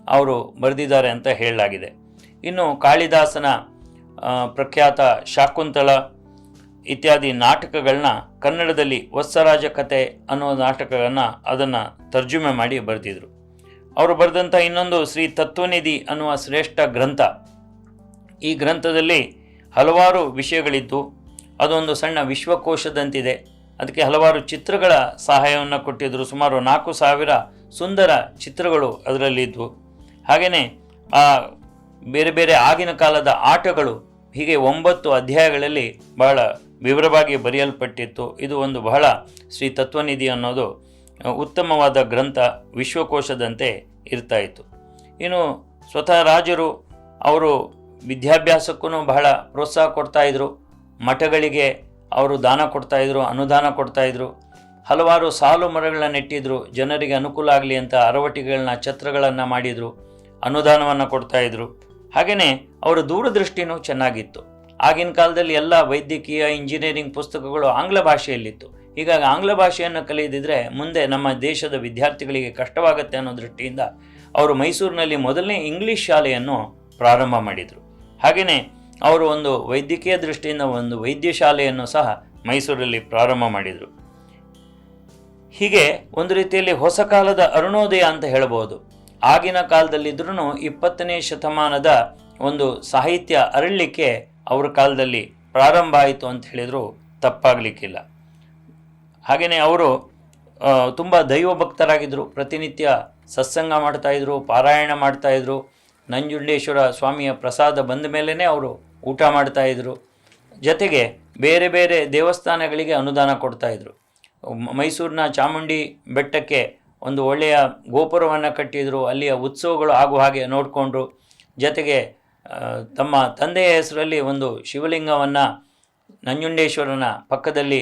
ಅವರು ಬರೆದಿದ್ದಾರೆ ಅಂತ ಹೇಳಲಾಗಿದೆ. ಇನ್ನು ಕಾಳಿದಾಸನ ಪ್ರಖ್ಯಾತ ಶಾಕುಂತಲ ಇತ್ಯಾದಿ ನಾಟಕಗಳನ್ನ ಕನ್ನಡದಲ್ಲಿ ವತ್ಸರಾಜ ಕತೆ ಅನ್ನೋ ನಾಟಕಗಳನ್ನು ಅದನ್ನು ತರ್ಜುಮೆ ಮಾಡಿ ಬರೆದಿದ್ರು. ಅವರು ಬರೆದಂಥ ಇನ್ನೊಂದು ಶ್ರೀ ತತ್ವನಿಧಿ ಅನ್ನುವ ಶ್ರೇಷ್ಠ ಗ್ರಂಥ. ಈ ಗ್ರಂಥದಲ್ಲಿ ಹಲವಾರು ವಿಷಯಗಳಿದ್ದು ಅದೊಂದು ಸಣ್ಣ ವಿಶ್ವಕೋಶದಂತಿದೆ. ಅದಕ್ಕೆ ಹಲವಾರು ಚಿತ್ರಗಳ ಸಹಾಯವನ್ನು ಕೊಟ್ಟಿದ್ದರು. ಸುಮಾರು 4,000 ಸುಂದರ ಚಿತ್ರಗಳು ಅದರಲ್ಲಿದ್ವು. ಹಾಗೆಯೇ ಆ ಬೇರೆ ಬೇರೆ ಆಗಿನ ಕಾಲದ ಆಟಗಳು, ಹೀಗೆ 9 ಅಧ್ಯಾಯಗಳಲ್ಲಿ ಬಹಳ ವಿವರವಾಗಿ ಬರೆಯಲ್ಪಟ್ಟಿತ್ತು. ಇದು ಒಂದು ಬಹಳ ಶ್ರೀ ತತ್ವನಿಧಿ ಅನ್ನೋದು ಉತ್ತಮವಾದ ಗ್ರಂಥ, ವಿಶ್ವಕೋಶದಂತೆ ಇರ್ತಾ ಇತ್ತು. ಇನ್ನು ಸ್ವತಃ ರಾಜರು ಅವರು ವಿದ್ಯಾಭ್ಯಾಸಕ್ಕೂ ಬಹಳ ಪ್ರೋತ್ಸಾಹ ಕೊಡ್ತಾಯಿದ್ರು. ಮಠಗಳಿಗೆ ಅವರು ದಾನ ಕೊಡ್ತಾಯಿದ್ರು, ಅನುದಾನ ಕೊಡ್ತಾಯಿದ್ರು. ಹಲವಾರು ಸಾಲು ಮರಗಳನ್ನ ನೆಟ್ಟಿದ್ರು, ಜನರಿಗೆ ಅನುಕೂಲ ಆಗಲಿ ಅಂತ ಅರವಟಿಗಳನ್ನ, ಛತ್ರಗಳನ್ನು ಮಾಡಿದರು, ಅನುದಾನವನ್ನು ಕೊಡ್ತಾಯಿದ್ರು. ಹಾಗೆಯೇ ಅವರ ದೂರದೃಷ್ಟಿನೂ ಚೆನ್ನಾಗಿತ್ತು. ಆಗಿನ ಕಾಲದಲ್ಲಿ ಎಲ್ಲ ವೈದ್ಯಕೀಯ, ಇಂಜಿನಿಯರಿಂಗ್ ಪುಸ್ತಕಗಳು ಆಂಗ್ಲ ಭಾಷೆಯಲ್ಲಿತ್ತು. ಹೀಗಾಗಿ ಆಂಗ್ಲ ಭಾಷೆಯನ್ನು ಕಲಿಯದಿದ್ದರೆ ಮುಂದೆ ನಮ್ಮ ದೇಶದ ವಿದ್ಯಾರ್ಥಿಗಳಿಗೆ ಕಷ್ಟವಾಗುತ್ತೆ ಅನ್ನೋ ದೃಷ್ಟಿಯಿಂದ ಅವರು ಮೈಸೂರಿನಲ್ಲಿ ಮೊದಲನೇ ಇಂಗ್ಲೀಷ್ ಶಾಲೆಯನ್ನು ಪ್ರಾರಂಭ ಮಾಡಿದರು. ಹಾಗೆಯೇ ಅವರು ಒಂದು ವೈದ್ಯಕೀಯ ದೃಷ್ಟಿಯಿಂದ ಒಂದು ವೈದ್ಯ ಶಾಲೆಯನ್ನು ಸಹ ಮೈಸೂರಲ್ಲಿ ಪ್ರಾರಂಭ ಮಾಡಿದರು. ಹೀಗೆ ಒಂದು ರೀತಿಯಲ್ಲಿ ಹೊಸ ಕಾಲದ ಅರುಣೋದಯ ಅಂತ ಹೇಳಬಹುದು. ಆಗಿನ ಕಾಲದಲ್ಲಿದ್ರೂ 20ನೇ ಶತಮಾನದ ಒಂದು ಸಾಹಿತ್ಯ ಅರಳಲಿಕ್ಕೆ ಅವರ ಕಾಲದಲ್ಲಿ ಪ್ರಾರಂಭ ಆಯಿತು ಅಂತ ಹೇಳಿದರೂ ತಪ್ಪಾಗಲಿಕ್ಕಿಲ್ಲ. ಹಾಗೆಯೇ ಅವರು ತುಂಬ ದೈವಭಕ್ತರಾಗಿದ್ದರು. ಪ್ರತಿನಿತ್ಯ ಸತ್ಸಂಗ ಮಾಡ್ತಾಯಿದ್ರು, ಪಾರಾಯಣ ಮಾಡ್ತಾಯಿದ್ರು. ನಂಜುಂಡೇಶ್ವರ ಸ್ವಾಮಿಯ ಪ್ರಸಾದ ಬಂದ ಮೇಲೇ ಅವರು ಊಟ ಮಾಡ್ತಾಯಿದ್ರು. ಜೊತೆಗೆ ಬೇರೆ ಬೇರೆ ದೇವಸ್ಥಾನಗಳಿಗೆ ಅನುದಾನ ಕೊಡ್ತಾಯಿದ್ರು. ಮೈಸೂರಿನ ಚಾಮುಂಡಿ ಬೆಟ್ಟಕ್ಕೆ ಒಂದು ಒಳ್ಳೆಯ ಗೋಪುರವನ್ನು ಕಟ್ಟಿದರು. ಅಲ್ಲಿಯ ಉತ್ಸವಗಳು ಆಗು ಹಾಗೆ ನೋಡಿಕೊಂಡ್ರು. ಜೊತೆಗೆ ತಮ್ಮ ತಂದೆಯ ಹೆಸರಲ್ಲಿ ಒಂದು ಶಿವಲಿಂಗವನ್ನು ನಂಜುಂಡೇಶ್ವರನ ಪಕ್ಕದಲ್ಲಿ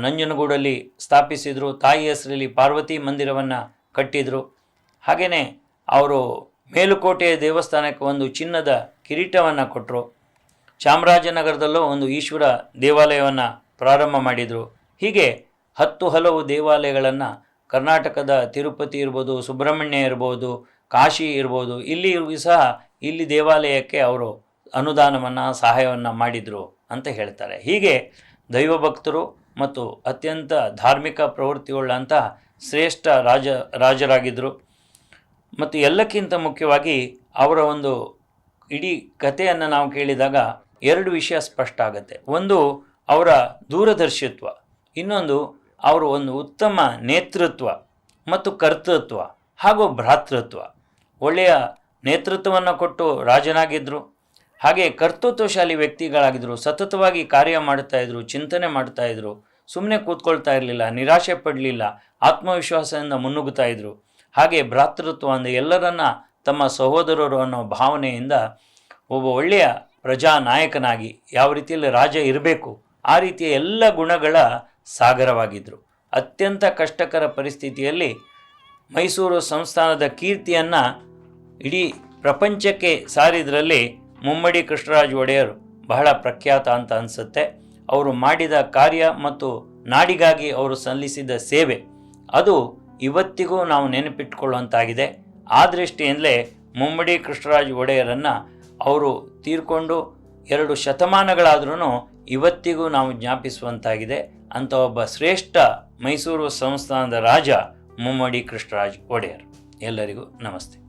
ನಂಜನಗೂಡಲ್ಲಿ ಸ್ಥಾಪಿಸಿದರು. ತಾಯಿ ಹೆಸರಲ್ಲಿ ಪಾರ್ವತಿ ಮಂದಿರವನ್ನು ಕಟ್ಟಿದರು. ಹಾಗೆಯೇ ಅವರು ಮೇಲುಕೋಟೆಯ ದೇವಸ್ಥಾನಕ್ಕೆ ಒಂದು ಚಿನ್ನದ ಕಿರೀಟವನ್ನು ಕೊಟ್ಟರು. ಚಾಮರಾಜನಗರದಲ್ಲೂ ಒಂದು ಈಶ್ವರ ದೇವಾಲಯವನ್ನು ಪ್ರಾರಂಭ ಮಾಡಿದರು. ಹೀಗೆ 10 ಹಲವು ದೇವಾಲಯಗಳನ್ನು ಕರ್ನಾಟಕದ ತಿರುಪತಿ ಇರ್ಬೋದು, ಸುಬ್ರಹ್ಮಣ್ಯ ಇರ್ಬೋದು, ಕಾಶಿ ಇರ್ಬೋದು, ಇಲ್ಲಿ ಸಹ ಇಲ್ಲಿ ದೇವಾಲಯಕ್ಕೆ ಅವರು ಅನುದಾನವನ್ನು, ಸಹಾಯವನ್ನು ಮಾಡಿದರು ಅಂತ ಹೇಳ್ತಾರೆ. ಹೀಗೆ ದೈವಭಕ್ತರು ಮತ್ತು ಅತ್ಯಂತ ಧಾರ್ಮಿಕ ಪ್ರವೃತ್ತಿಯುಳ್ಳಂಥ ಶ್ರೇಷ್ಠ ರಾಜರಾಗಿದ್ದರು. ಮತ್ತು ಎಲ್ಲಕ್ಕಿಂತ ಮುಖ್ಯವಾಗಿ ಅವರ ಒಂದು ಇಡೀ ಕಥೆಯನ್ನು ನಾವು ಕೇಳಿದಾಗ 2 ವಿಷಯ ಸ್ಪಷ್ಟ ಆಗುತ್ತೆ. ಒಂದು ಅವರ ದೂರದರ್ಶಿತ್ವ, ಇನ್ನೊಂದು ಅವರು ಒಂದು ಉತ್ತಮ ನೇತೃತ್ವ ಮತ್ತು ಕರ್ತೃತ್ವ ಹಾಗೂ ಭ್ರಾತೃತ್ವ. ಒಳ್ಳೆಯ ನೇತೃತ್ವವನ್ನು ಕೊಟ್ಟು ರಾಜನಾಗಿದ್ದರು. ಹಾಗೆ ಕರ್ತೃತ್ವಶಾಲಿ ವ್ಯಕ್ತಿಗಳಾಗಿದ್ದರು. ಸತತವಾಗಿ ಕಾರ್ಯ ಮಾಡ್ತಾಯಿದ್ರು, ಚಿಂತನೆ ಮಾಡ್ತಾಯಿದ್ರು, ಸುಮ್ಮನೆ ಕೂತ್ಕೊಳ್ತಾ ಇರಲಿಲ್ಲ, ನಿರಾಶೆ ಪಡಲಿಲ್ಲ, ಆತ್ಮವಿಶ್ವಾಸದಿಂದ ಮುನ್ನುಗ್ಗುತ್ತಾ ಇದ್ದರು. ಹಾಗೆ ಭ್ರಾತೃತ್ವ ಅಂದರೆ ಎಲ್ಲರನ್ನ ತಮ್ಮ ಸಹೋದರರು ಅನ್ನೋ ಭಾವನೆಯಿಂದ ಒಬ್ಬ ಒಳ್ಳೆಯ ಪ್ರಜಾನಾಯಕನಾಗಿ ಯಾವ ರೀತಿಯಲ್ಲಿ ರಾಜ ಇರಬೇಕು ಆ ರೀತಿಯ ಎಲ್ಲ ಗುಣಗಳ ಸಾಗರವಾಗಿದ್ದರು. ಅತ್ಯಂತ ಕಷ್ಟಕರ ಪರಿಸ್ಥಿತಿಯಲ್ಲಿ ಮೈಸೂರು ಸಂಸ್ಥಾನದ ಕೀರ್ತಿಯನ್ನು ಇಡೀ ಪ್ರಪಂಚಕ್ಕೆ ಸಾರಿದ್ರಲ್ಲಿ ಮುಮ್ಮಡಿ ಕೃಷ್ಣರಾಜ ಒಡೆಯರ್ ಬಹಳ ಪ್ರಖ್ಯಾತ ಅಂತ ಅನಿಸುತ್ತೆ. ಅವರು ಮಾಡಿದ ಕಾರ್ಯ ಮತ್ತು ನಾಡಿಗಾಗಿ ಅವರು ಸಲ್ಲಿಸಿದ ಸೇವೆ ಅದು ಇವತ್ತಿಗೂ ನಾವು ನೆನಪಿಟ್ಕೊಳ್ಳುವಂತಾಗಿದೆ. ಆ ದೃಷ್ಟಿಯಿಂದಲೇ ಮುಮ್ಮಡಿ ಕೃಷ್ಣರಾಜ ಒಡೆಯರನ್ನು ಅವರು ತೀರ್ಕೊಂಡು 2 ಶತಮಾನಗಳಾದ್ರೂ ಇವತ್ತಿಗೂ ನಾವು ಜ್ಞಾಪಿಸುವಂತಾಗಿದೆ. ಅಂಥ ಒಬ್ಬ ಶ್ರೇಷ್ಠ ಮೈಸೂರು ಸಂಸ್ಥಾನದ ರಾಜ ಮುಮ್ಮಡಿ ಕೃಷ್ಣರಾಜ ಒಡೆಯರ್. ಎಲ್ಲರಿಗೂ ನಮಸ್ತೆ.